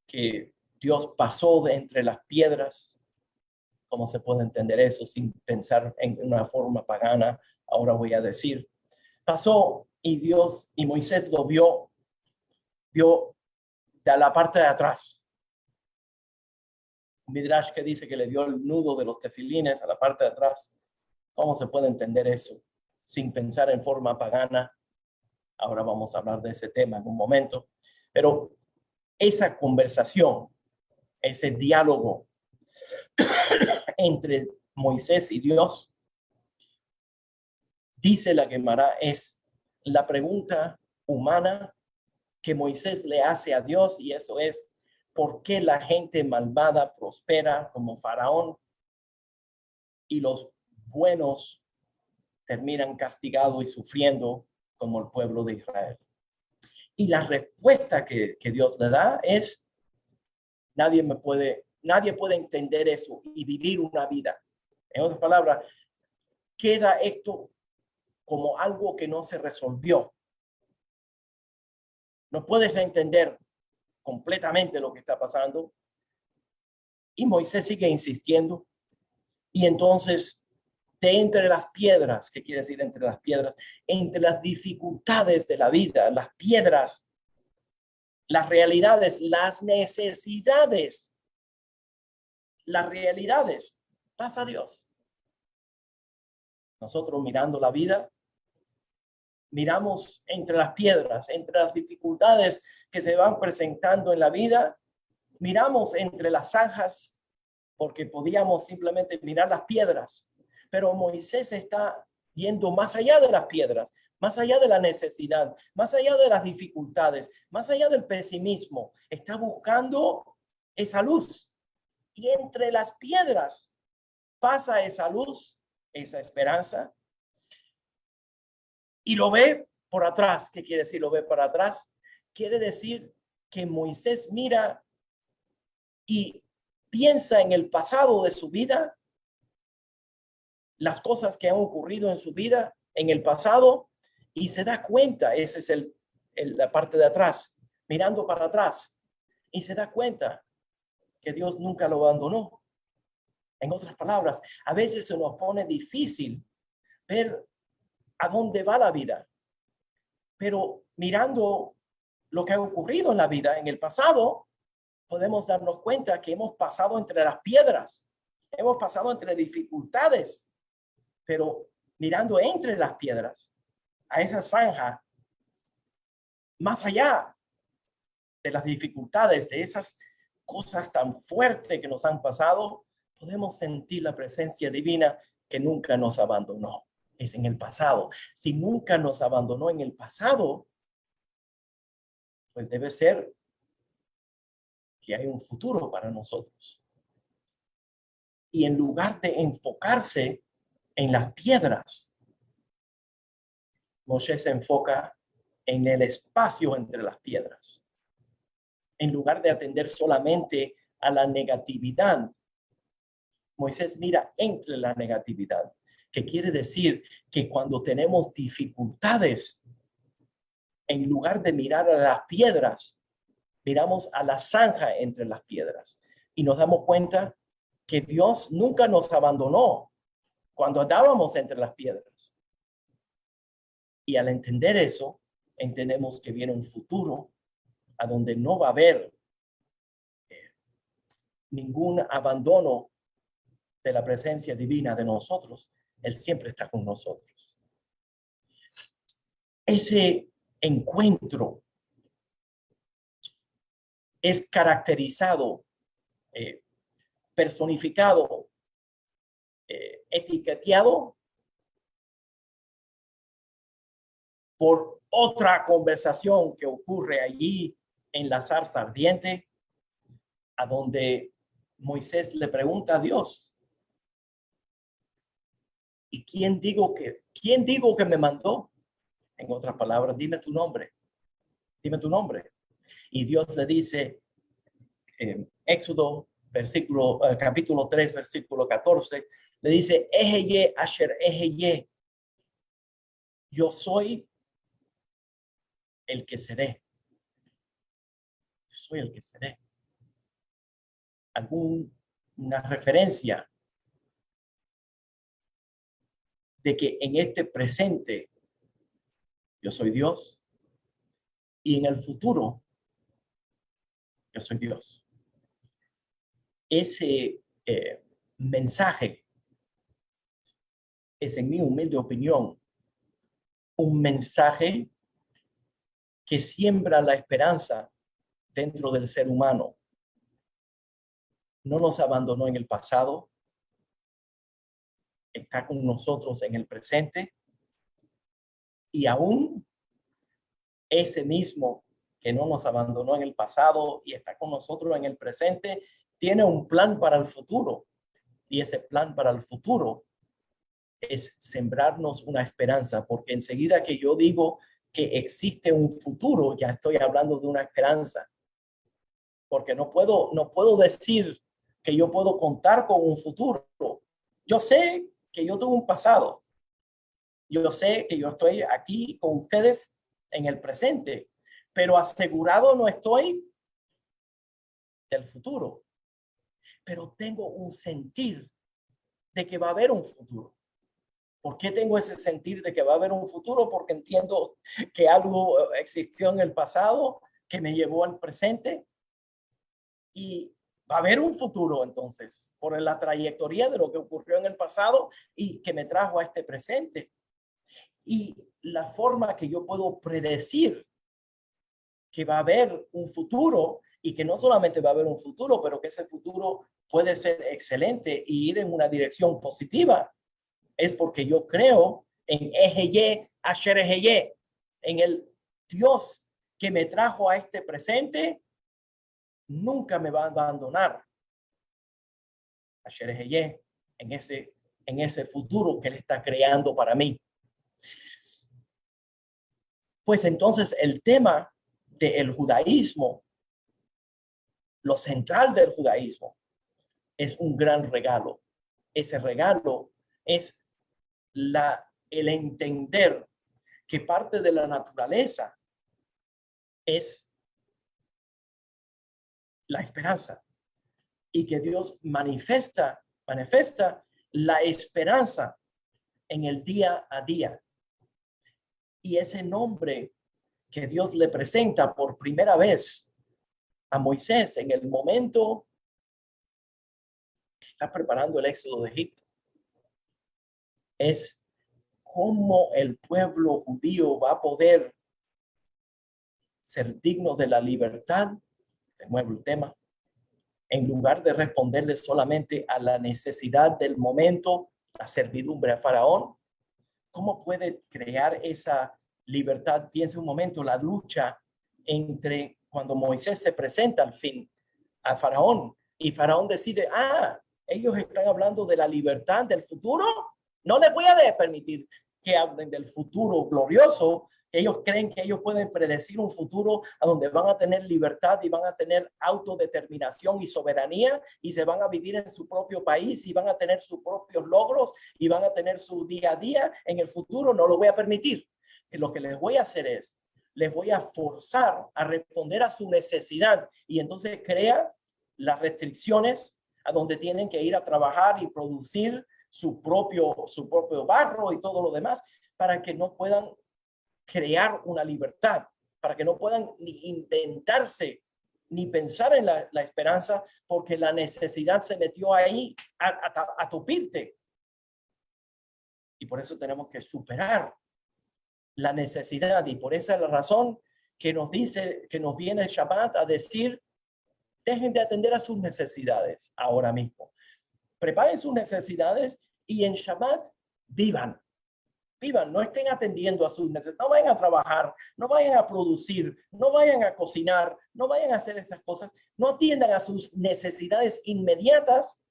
que Dios pasó de entre las piedras. ¿Cómo se puede entender eso sin pensar en una forma pagana? Ahora voy a decir. Pasó y Moisés lo vio de la parte de atrás. Midrash que dice que le dio el nudo de los tefilines a la parte de atrás. ¿Cómo se puede entender eso sin pensar en forma pagana? Ahora vamos a hablar de ese tema en un momento. Pero esa conversación, ese diálogo entre Moisés y Dios, dice la Gemara, es la pregunta humana que Moisés le hace a Dios, y eso es, ¿por qué la gente malvada prospera como Faraón y los buenos terminan castigados y sufriendo como el pueblo de Israel? Y la respuesta que Dios le da es, nadie puede entender eso y vivir una vida. En otras palabras, queda esto como algo que no se resolvió. No puedes entender completamente lo que está pasando. Y Moisés sigue insistiendo. Y entonces, de entre las piedras, ¿qué quiere decir entre las piedras? Entre las dificultades de la vida, las piedras, las realidades, las necesidades, las realidades, pasa Dios. Nosotros mirando la vida, miramos entre las piedras, entre las dificultades que se van presentando en la vida, miramos entre las zanjas, porque podíamos simplemente mirar las piedras, pero Moisés está yendo más allá de las piedras, más allá de la necesidad, más allá de las dificultades, más allá del pesimismo, está buscando esa luz. Y entre las piedras pasa esa luz, esa esperanza, y lo ve por atrás. ¿Qué quiere decir lo ve por atrás? Quiere decir que Moisés mira y piensa en el pasado de su vida, las cosas que han ocurrido en su vida en el pasado, y se da cuenta, esa es la parte de atrás. mirando para atrás y se da cuenta que Dios nunca lo abandonó. En otras palabras, a veces se nos pone difícil ver a dónde va la vida, pero mirando lo que ha ocurrido en la vida en el pasado, podemos darnos cuenta que hemos pasado entre las piedras, hemos pasado entre dificultades, pero mirando entre las piedras, a esa zanja, más allá de las dificultades, de esas cosas tan fuertes que nos han pasado, podemos sentir la presencia divina que nunca nos abandonó. Es en el pasado. Si nunca nos abandonó en el pasado, pues debe ser que hay un futuro para nosotros. Y en lugar de enfocarse en las piedras, Moshe se enfoca en el espacio entre las piedras. En lugar de atender solamente a la negatividad, Moisés mira entre la negatividad, que quiere decir que cuando tenemos dificultades, en lugar de mirar a las piedras, miramos a la zanja entre las piedras y nos damos cuenta que Dios nunca nos abandonó cuando andábamos entre las piedras. Y al entender eso, entendemos que viene un futuro a donde no va a haber ningún abandono de la presencia divina de nosotros. Él siempre está con nosotros. Ese encuentro es caracterizado, personificado, etiqueteado por otra conversación que ocurre allí en la zarza ardiente, a donde Moisés le pregunta a Dios: ¿y quién digo que me mandó? En otras palabras, dime tu nombre. Dime tu nombre. Y Dios le dice, Éxodo, capítulo 3, versículo 14, le dice: Ejeye asher ejeye. Yo soy el que seré. Yo soy el que seré. Alguna referencia de que en este presente yo soy Dios y en el futuro yo soy Dios. Ese mensaje es, en mi humilde opinión, un mensaje que siembra la esperanza dentro del ser humano. No nos abandonó en el pasado, está con nosotros en el presente, y aún ese mismo que no nos abandonó en el pasado y está con nosotros en el presente, tiene un plan para el futuro. Y ese plan para el futuro es sembrarnos una esperanza, porque enseguida que yo digo que existe un futuro, ya estoy hablando de una esperanza. Porque no puedo decir que yo puedo contar con un futuro. Yo sé que yo tuve un pasado. Yo sé que yo estoy aquí con ustedes en el presente, pero asegurado no estoy del futuro. Pero tengo un sentir de que va a haber un futuro. ¿Por qué tengo ese sentir de que va a haber un futuro? Porque entiendo que algo existió en el pasado que me llevó al presente y va a haber un futuro entonces por la trayectoria de lo que ocurrió en el pasado y que me trajo a este presente. Y la forma que yo puedo predecir que va a haber un futuro y que no solamente va a haber un futuro, pero que ese futuro puede ser excelente y ir en una dirección positiva, es porque yo creo en Ejeye Asher Ejeye, en el Dios que me trajo a este presente, nunca me va a abandonar. Asher Ejeye, en ese futuro que Él está creando para mí. Pues entonces el tema del judaísmo, lo central del judaísmo, es un gran regalo. Ese regalo es el entender que parte de la naturaleza es la esperanza y que Dios manifiesta la esperanza en el día a día. Y ese nombre que Dios le presenta por primera vez a Moisés en el momento que está preparando el éxodo de Egipto es cómo el pueblo judío va a poder ser digno de la libertad, de nuevo el tema, en lugar de responderle solamente a la necesidad del momento, la servidumbre a Faraón. ¿Cómo puede crear esa libertad? Piensa un momento, la lucha entre cuando Moisés se presenta al fin a Faraón y Faraón decide, ellos están hablando de la libertad del futuro. No les voy a permitir que hablen del futuro glorioso. Ellos creen que ellos pueden predecir un futuro a donde van a tener libertad y van a tener autodeterminación y soberanía y se van a vivir en su propio país y van a tener sus propios logros y van a tener su día a día en el futuro. No lo voy a permitir. Y lo que les voy a hacer es, les voy a forzar a responder a su necesidad y entonces crea las restricciones a donde tienen que ir a trabajar y producir su propio barro y todo lo demás para que no puedan crear una libertad, para que no puedan ni inventarse ni pensar en la esperanza, porque la necesidad se metió ahí a tupirte. Y por eso tenemos que superar la necesidad, y por esa es la razón que nos dice, que nos viene el Shabbat a decir, dejen de atender a sus necesidades ahora mismo. Preparen sus necesidades y en Shabbat vivan, no estén atendiendo a sus necesidades, no vayan a trabajar, no vayan a producir, no vayan a cocinar, no vayan a hacer estas cosas, no atiendan a sus necesidades inmediatas,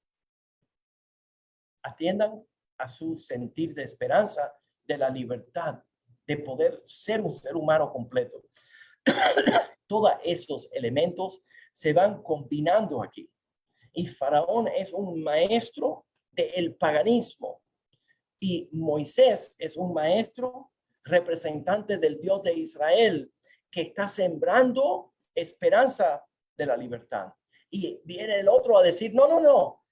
atiendan a su sentir de esperanza, de la libertad, de poder ser un ser humano completo. Todos esos elementos se van combinando aquí. Y Faraón es un maestro del paganismo. Y Moisés es un maestro representante del Dios de Israel que está sembrando esperanza de la libertad. Y viene el otro a decir, no,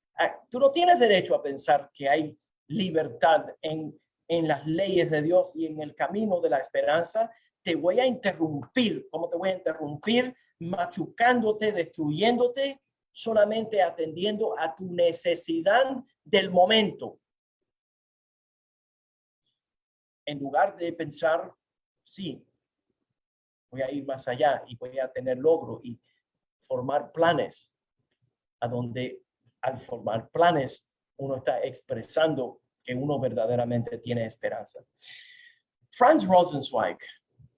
tú no tienes derecho a pensar que hay libertad en las leyes de Dios y en el camino de la esperanza. Te voy a interrumpir. ¿Cómo te voy a interrumpir? Machucándote, destruyéndote, solamente atendiendo a tu necesidad del momento. En lugar de pensar, sí, voy a ir más allá y voy a tener logro y formar planes, a donde al formar planes uno está expresando que uno verdaderamente tiene esperanza. Franz Rosenzweig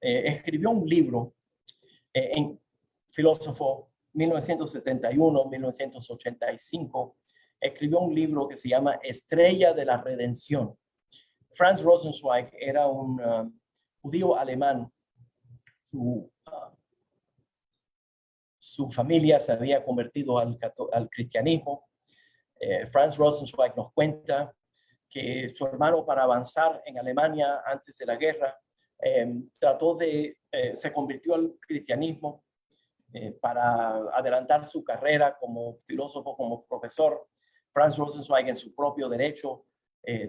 escribió un libro en filósofo 1971-1985, escribió un libro que se llama Estrella de la Redención. Franz Rosenzweig era un judío alemán. Su familia se había convertido al cristianismo. Franz Rosenzweig nos cuenta que su hermano, para avanzar en Alemania antes de la guerra, se convirtió al cristianismo para adelantar su carrera como filósofo, como profesor. Franz Rosenzweig, en su propio derecho,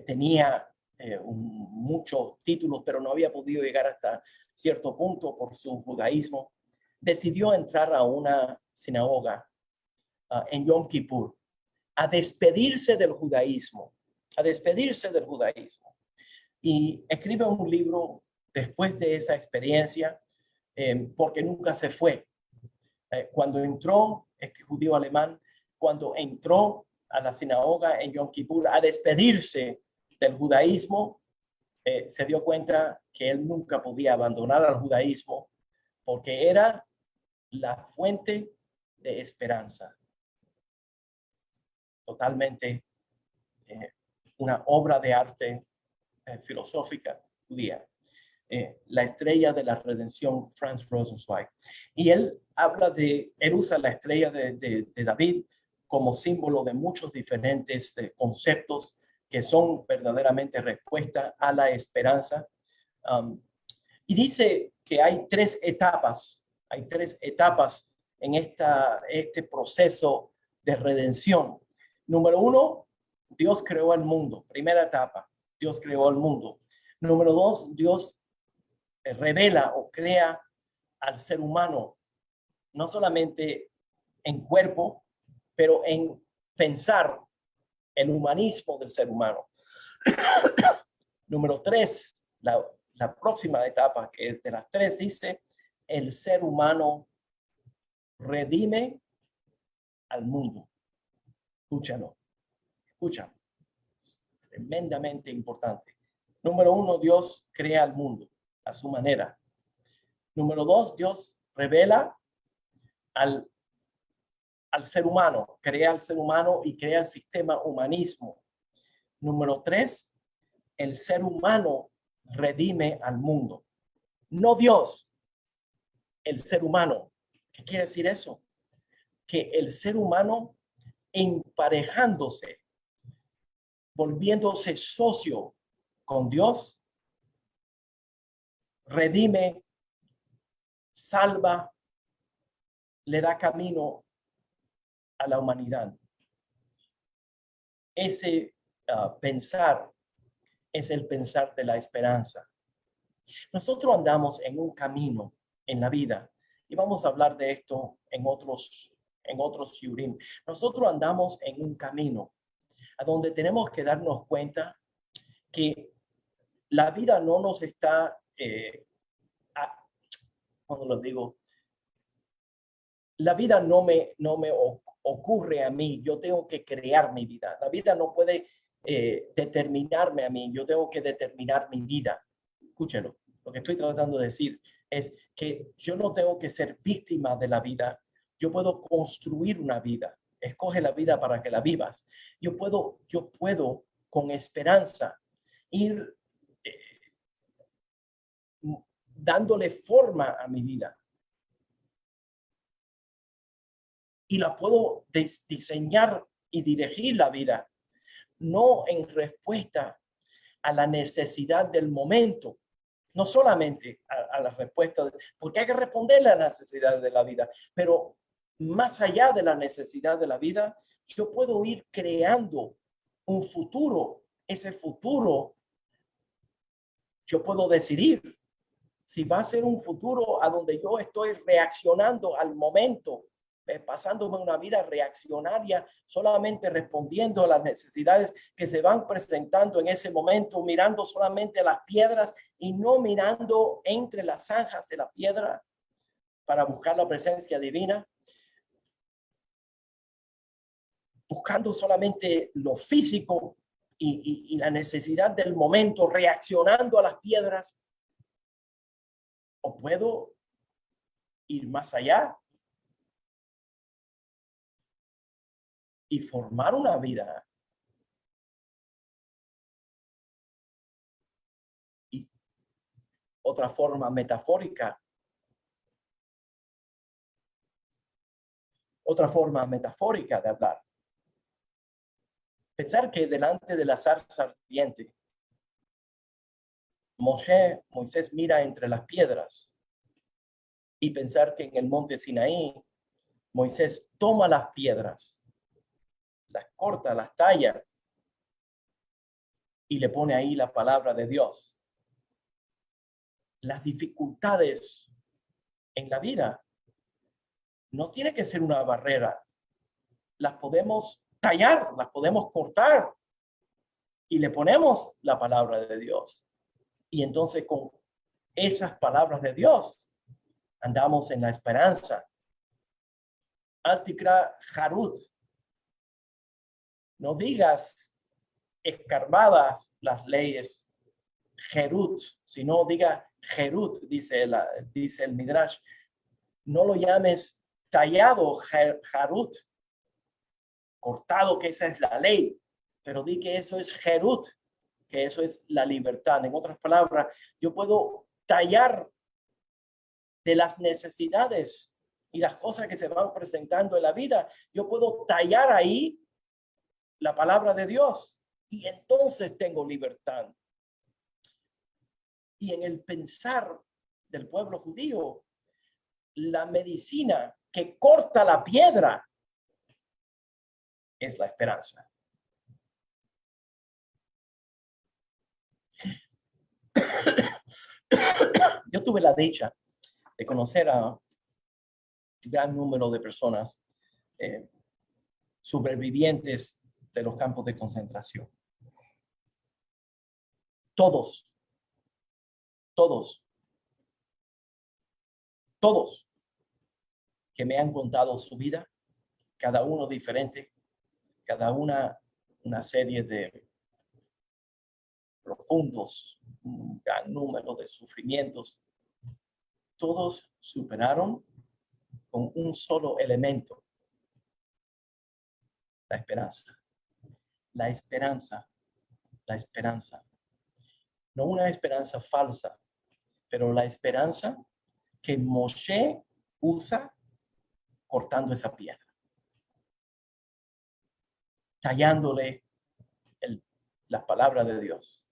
tenía muchos títulos, pero no había podido llegar hasta cierto punto por su judaísmo. Decidió entrar a una sinagoga en Yom Kippur a despedirse del judaísmo, y escribe un libro después de esa experiencia, porque nunca se fue. Cuando entró, este judío alemán, cuando entró a la sinagoga en Yom Kippur a despedirse del judaísmo, se dio cuenta que él nunca podía abandonar al judaísmo porque era la fuente de esperanza. Totalmente una obra de arte filosófica judía. La estrella de la redención, Franz Rosenzweig. Y él usa la estrella de David como símbolo de muchos diferentes conceptos que son verdaderamente respuesta a la esperanza. Y dice que hay tres etapas en este proceso de redención. Número uno, Dios creó el mundo. Primera etapa, Dios creó el mundo. Número dos, Dios revela o crea al ser humano, no solamente en cuerpo, pero en pensar, el humanismo del ser humano. Número tres, la próxima etapa, que es de las tres, dice, el ser humano redime al mundo. Escúchalo. Tremendamente importante. Número uno, Dios crea el mundo a su manera. Número dos, Dios revela al ser humano, crea al ser humano y crea el sistema humanismo. Número tres, el ser humano redime al mundo. No Dios, el ser humano. ¿Qué quiere decir eso? Que el ser humano emparejándose, volviéndose socio con Dios, redime, salva, le da camino a la humanidad. Ese pensar es el pensar de la esperanza. Nosotros andamos en un camino en la vida y vamos a hablar de esto en otros shiurim. Nosotros andamos en un camino a donde tenemos que darnos cuenta que la vida no nos está, cuando lo digo, la vida no me ocurre a mí, yo tengo que crear mi vida. La vida no puede determinarme a mí, yo tengo que determinar mi vida. Escúchelo, lo que estoy tratando de decir es que yo no tengo que ser víctima de la vida, yo puedo construir una vida. Escoge la vida para que la vivas. Yo puedo con esperanza ir dándole forma a mi vida. Y la puedo diseñar y dirigir la vida, no en respuesta a la necesidad del momento, no solamente a la respuesta, porque hay que responderle a las necesidades de la vida, pero más allá de la necesidad de la vida, yo puedo ir creando un futuro. Ese futuro, yo puedo decidir si va a ser un futuro a donde yo estoy reaccionando al momento, pasándome una vida reaccionaria, solamente respondiendo a las necesidades que se van presentando en ese momento, mirando solamente las piedras y no mirando entre las zanjas de la piedra para buscar la presencia divina, buscando solamente lo físico y la necesidad del momento, reaccionando a las piedras. O puedo ir más allá y formar una vida. Y otra forma metafórica. Otra forma metafórica de hablar. Pensar que delante de la zarza ardiente, Moisés mira entre las piedras y pensar que en el monte Sinaí, Moisés toma las piedras, las corta, las talla y le pone ahí la palabra de Dios. Las dificultades en la vida no tiene que ser una barrera. Las podemos tallar, las podemos cortar y le ponemos la palabra de Dios. Y entonces con esas palabras de Dios andamos en la esperanza. Altikra Harut. No digas escarbadas las leyes Jerut, sino diga Jerut, dice el Midrash. No lo llames tallado Harut, cortado, que esa es la ley, pero di que eso es Jerut, que eso es la libertad. En otras palabras, yo puedo tallar de las necesidades y las cosas que se van presentando en la vida, yo puedo tallar ahí la palabra de Dios y entonces tengo libertad. Y en el pensar del pueblo judío, la medicina que corta la piedra es la esperanza. Yo tuve la dicha de conocer a un gran número de personas sobrevivientes de los campos de concentración. Todos que me han contado su vida, cada uno diferente, cada una serie de profundos, un gran número de sufrimientos, todos superaron con un solo elemento: la esperanza. La esperanza, la esperanza. No una esperanza falsa, pero la esperanza que Moshe usa cortando esa piedra, tallándole la palabra de Dios.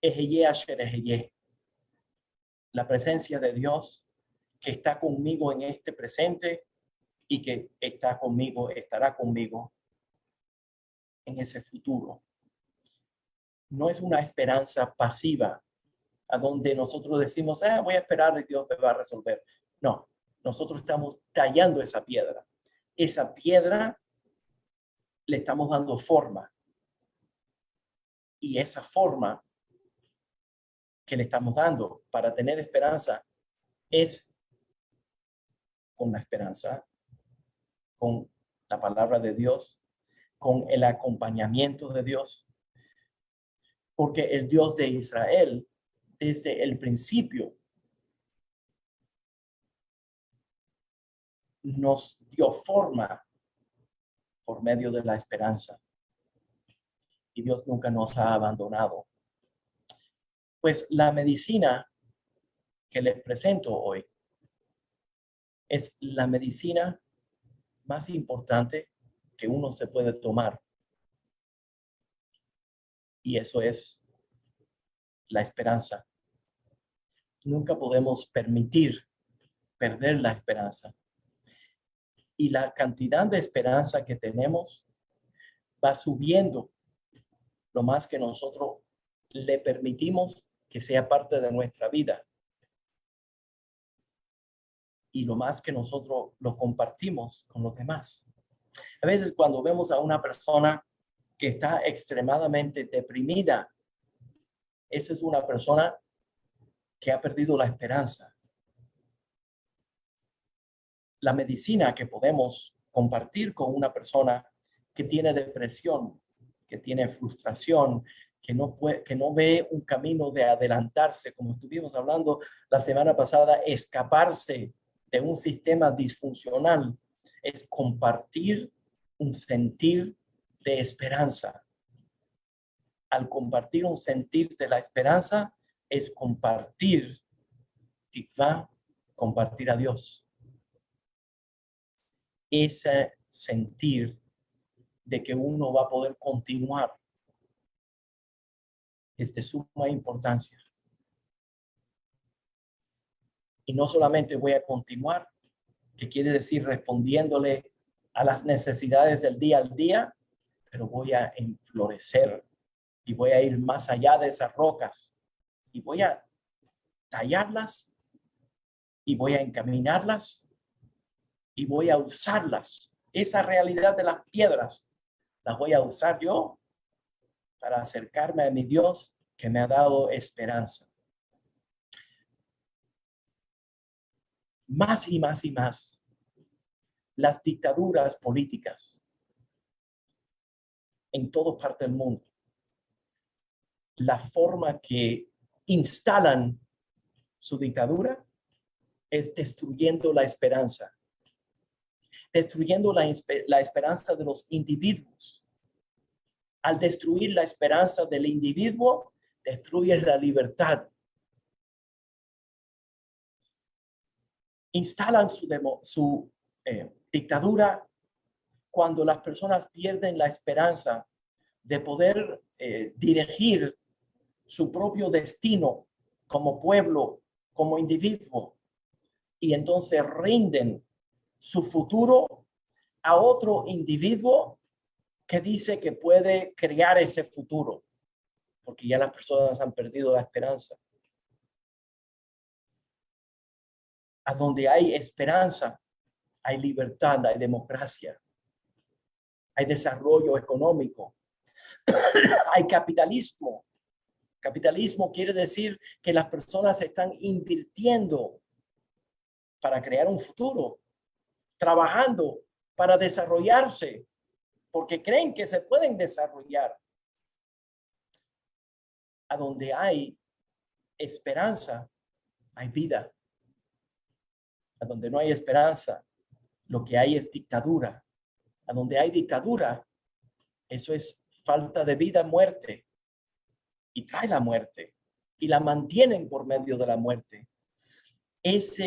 Ejeye asher ejeye. La presencia de Dios que está conmigo en este presente y que estará conmigo en ese futuro. No es una esperanza pasiva, a donde nosotros decimos, voy a esperar y Dios me va a resolver. No, nosotros estamos tallando esa piedra. Esa piedra le estamos dando forma. Y esa forma que le estamos dando para tener esperanza es con la esperanza, con la palabra de Dios, con el acompañamiento de Dios. Porque el Dios de Israel, desde el principio, nos dio forma por medio de la esperanza. Y Dios nunca nos ha abandonado. Pues la medicina que les presento hoy es la medicina más importante que uno se puede tomar. Y eso es la esperanza. Nunca podemos permitir perder la esperanza. Y la cantidad de esperanza que tenemos va subiendo lo más que nosotros le permitimos que sea parte de nuestra vida. Y lo más que nosotros lo compartimos con los demás. A veces cuando vemos a una persona que está extremadamente deprimida, esa es una persona que ha perdido la esperanza. La medicina que podemos compartir con una persona que tiene depresión, que tiene frustración, que no ve un camino de adelantarse, como estuvimos hablando la semana pasada, escaparse de un sistema disfuncional, es compartir un sentir de esperanza. Al compartir un sentir de la esperanza, es compartir tikvá, compartir a Dios. Ese sentir de que uno va a poder continuar es de suma importancia. Y no solamente voy a continuar, que quiere decir respondiéndole a las necesidades del día al día, pero voy a enflorecer y voy a ir más allá de esas rocas y voy a tallarlas y voy a encaminarlas y voy a usarlas. Esa realidad de las piedras las voy a usar yo para acercarme a mi Dios que me ha dado esperanza. Más y más y más, las dictaduras políticas en toda parte del mundo, la forma que instalan su dictadura es destruyendo la esperanza, destruyendo la esperanza de los individuos. Al destruir la esperanza del individuo, destruye la libertad. Instalan su dictadura cuando las personas pierden la esperanza de poder dirigir su propio destino como pueblo, como individuo, y entonces rinden su futuro a otro individuo que dice que puede crear ese futuro, porque ya las personas han perdido la esperanza. A donde hay esperanza, hay libertad, hay democracia, hay desarrollo económico, hay capitalismo. Capitalismo quiere decir que las personas están invirtiendo para crear un futuro, trabajando para desarrollarse, porque creen que se pueden desarrollar. A donde hay esperanza, hay vida. A donde no hay esperanza, lo que hay es dictadura. A donde hay dictadura, eso es falta de vida, muerte. Y trae la muerte. Y la mantienen por medio de la muerte. Esa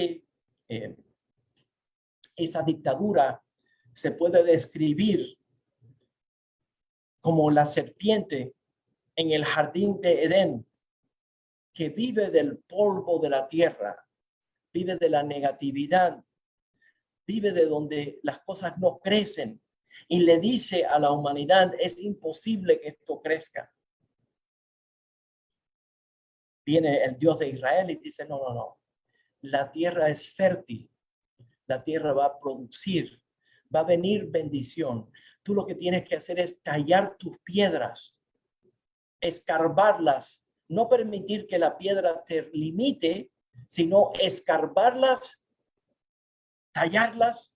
dictadura se puede describir como la serpiente en el jardín de Edén, que vive del polvo de la tierra, vive de la negatividad, vive de donde las cosas no crecen y le dice a la humanidad, es imposible que esto crezca. Viene el Dios de Israel y dice, no, no, no, la tierra es fértil, la tierra va a producir, va a venir bendición. Tú lo que tienes que hacer es tallar tus piedras, escarbarlas, no permitir que la piedra te limite, sino escarbarlas, tallarlas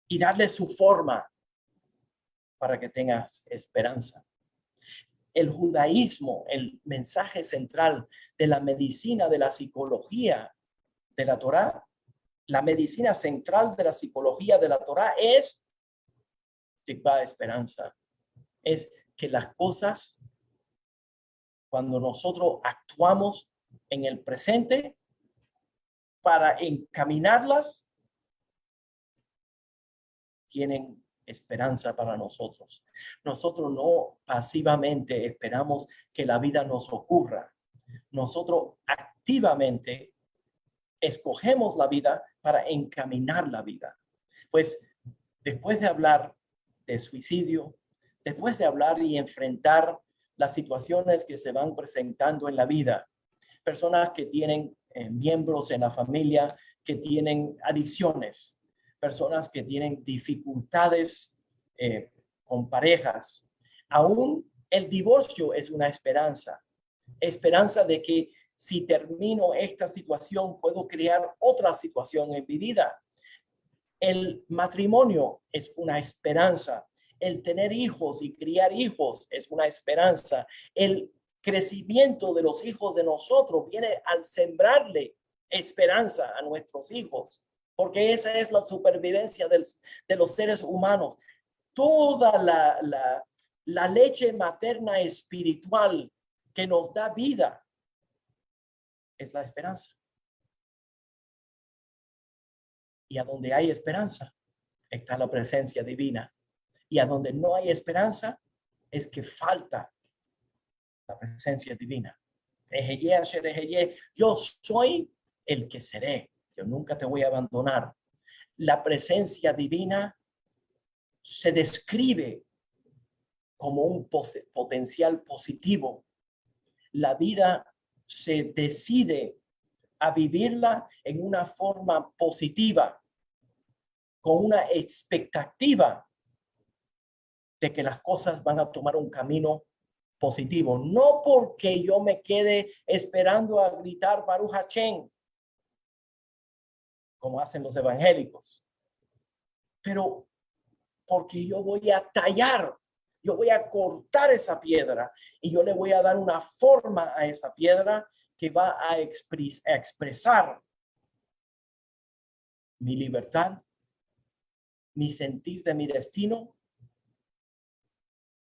y darle su forma para que tengas esperanza. El judaísmo, el mensaje central de la medicina, de la psicología de la Torá, la medicina central de la psicología de la Torá es tikvá, esperanza. Es que las cosas, cuando nosotros actuamos en el presente para encaminarlas, tienen esperanza para nosotros. Nosotros no pasivamente esperamos que la vida nos ocurra. Nosotros activamente escogemos la vida para encaminar la vida. Pues después de hablar de suicidio, después de hablar y enfrentar las situaciones que se van presentando en la vida, personas que tienen miembros en la familia que tienen adicciones, personas que tienen dificultades con parejas. Aún el divorcio es una esperanza de que si termino esta situación, puedo crear otra situación en mi vida. El matrimonio es una esperanza. El tener hijos y criar hijos es una esperanza. El crecimiento de los hijos de nosotros viene al sembrarle esperanza a nuestros hijos, porque esa es la supervivencia de los seres humanos. Toda la leche materna espiritual que nos da vida es la esperanza. Y a donde hay esperanza está la presencia divina. Y a donde no hay esperanza es que falta la presencia divina. Yo soy el que seré. Yo nunca te voy a abandonar. La presencia divina se describe como un potencial positivo. La vida se decide a vivirla en una forma positiva, con una expectativa de que las cosas van a tomar un camino positivo. No porque yo me quede esperando a gritar Baruch Hashem, como hacen los evangélicos, pero porque yo voy a tallar, yo voy a cortar esa piedra y yo le voy a dar una forma a esa piedra que va a expresar mi libertad, mi sentir de mi destino,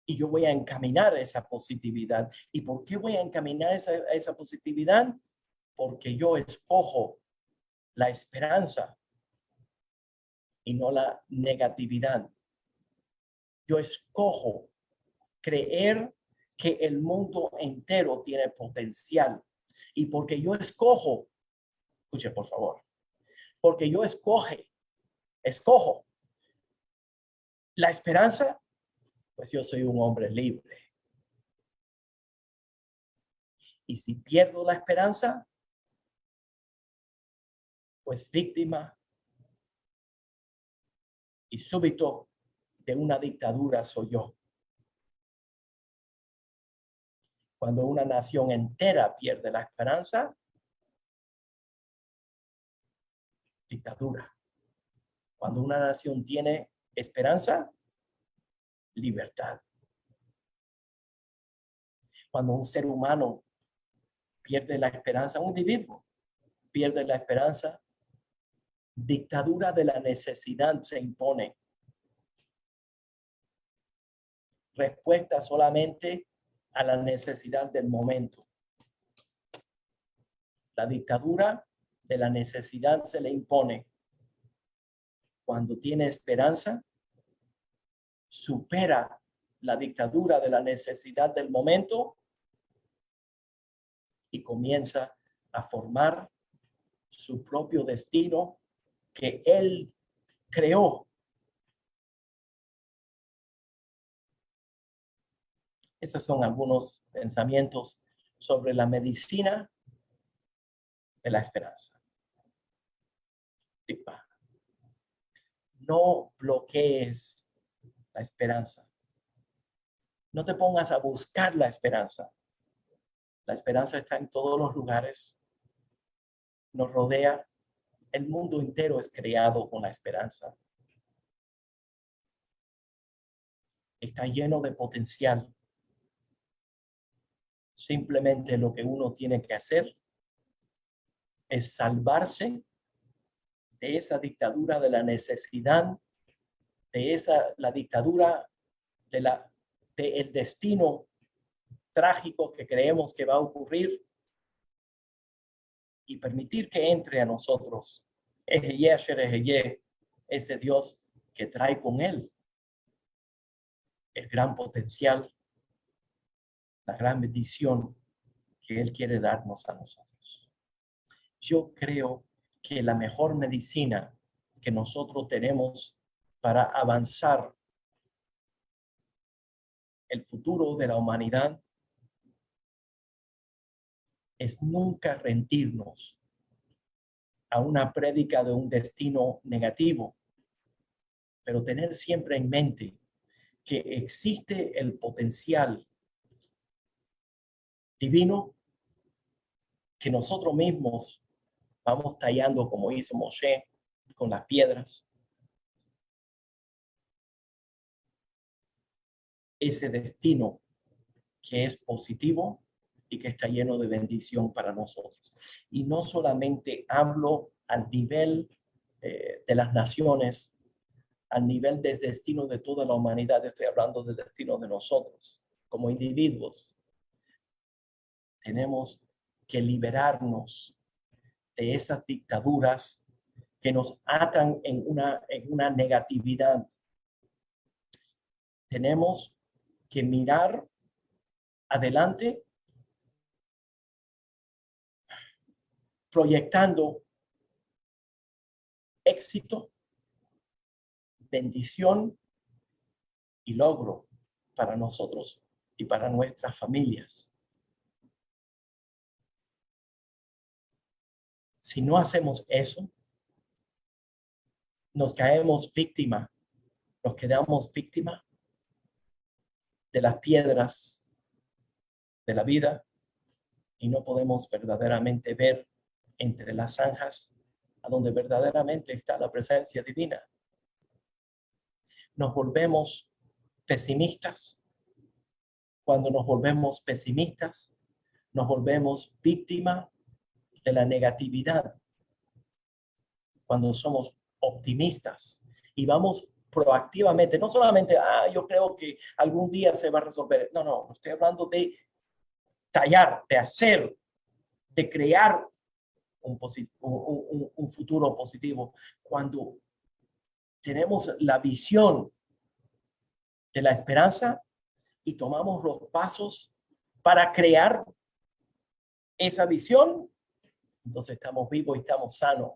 y yo voy a encaminar esa positividad. ¿Y por qué voy a encaminar esa positividad? Porque yo escojo la esperanza y no la negatividad. Yo escojo creer que el mundo entero tiene potencial. Y porque yo escojo, escuche por favor, porque yo escoge escojo la esperanza, pues yo soy un hombre libre. Y si pierdo la esperanza, pues víctima y súbito de una dictadura soy yo. Cuando una nación entera pierde la esperanza, dictadura. Cuando una nación tiene esperanza, libertad. Cuando un ser humano pierde la esperanza, un individuo pierde la esperanza, dictadura de la necesidad se impone. Respuesta solamente a la necesidad del momento. La dictadura de la necesidad se le impone. Cuando tiene esperanza, supera la dictadura de la necesidad del momento y comienza a formar su propio destino que él creó. Esos son algunos pensamientos sobre la medicina de la esperanza. No bloquees la esperanza. No te pongas a buscar la esperanza. La esperanza está en todos los lugares. Nos rodea. El mundo entero es creado con la esperanza. Está lleno de potencial. Simplemente lo que uno tiene que hacer es salvarse de esa dictadura de la necesidad, la dictadura del destino trágico que creemos que va a ocurrir y permitir que entre a nosotros ese Dios que trae con él el gran potencial, la gran bendición que él quiere darnos a nosotros. Yo creo que la mejor medicina que nosotros tenemos para avanzar el futuro de la humanidad es nunca rendirnos a una prédica de un destino negativo, pero tener siempre en mente que existe el potencial divino que nosotros mismos vamos tallando, como hizo Moshe con las piedras. Ese destino que es positivo y que está lleno de bendición para nosotros. Y no solamente hablo al nivel de las naciones, al nivel del destino de toda la humanidad, estoy hablando del destino de nosotros como individuos. Tenemos que liberarnos de esas dictaduras que nos atan en una negatividad. Tenemos que mirar adelante, proyectando éxito, bendición y logro para nosotros y para nuestras familias. Si no hacemos eso, nos quedamos víctima de las piedras de la vida y no podemos verdaderamente ver entre las zanjas a donde verdaderamente está la presencia divina. Nos volvemos pesimistas. Cuando nos volvemos pesimistas, nos volvemos víctimas de la negatividad. Cuando somos optimistas y vamos proactivamente, no solamente, yo creo que algún día se va a resolver. No, estoy hablando de tallar, de hacer, de crear un futuro positivo. Cuando tenemos la visión de la esperanza y tomamos los pasos para crear esa visión, entonces estamos vivos y estamos sanos,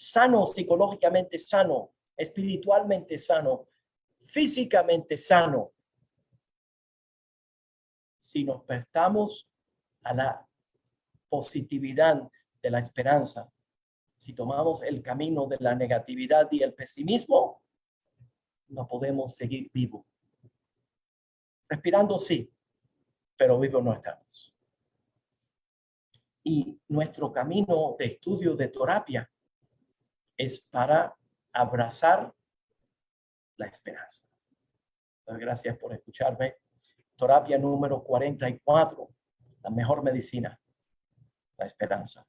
sano, psicológicamente sano, espiritualmente sano, físicamente sano, si nos prestamos a la positividad de la esperanza, si tomamos el camino de la negatividad y el pesimismo, no podemos seguir vivos. Respirando sí, pero vivos no estamos. Y nuestro camino de estudio de terapia es para abrazar la esperanza. Entonces, gracias por escucharme. Terapia número 44, la mejor medicina, la esperanza.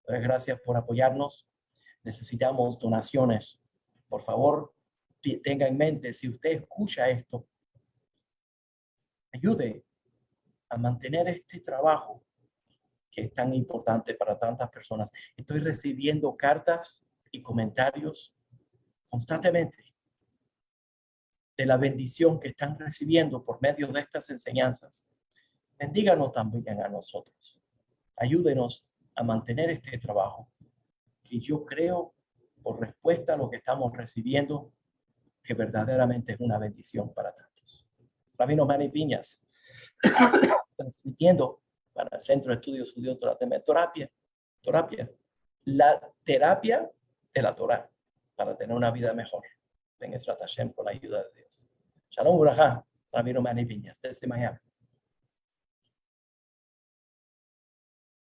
Entonces, gracias por apoyarnos. Necesitamos donaciones. Por favor, tenga en mente, si usted escucha esto, ayude a mantener este trabajo que es tan importante para tantas personas. Estoy recibiendo cartas y comentarios constantemente de la bendición que están recibiendo por medio de estas enseñanzas. Bendíganos también a nosotros. Ayúdenos a mantener este trabajo, que yo creo, por respuesta a lo que estamos recibiendo, que verdaderamente es una bendición para tantos. Rabino Manny Piñas, transmitiendo para el Centro de Estudios Judíos Terapia, la terapia de la Torah, para tener una vida mejor. En Ezrat Hashem, con la ayuda de Dios. Shalom Uraja, Rabino Manny Piñas, desde Miami.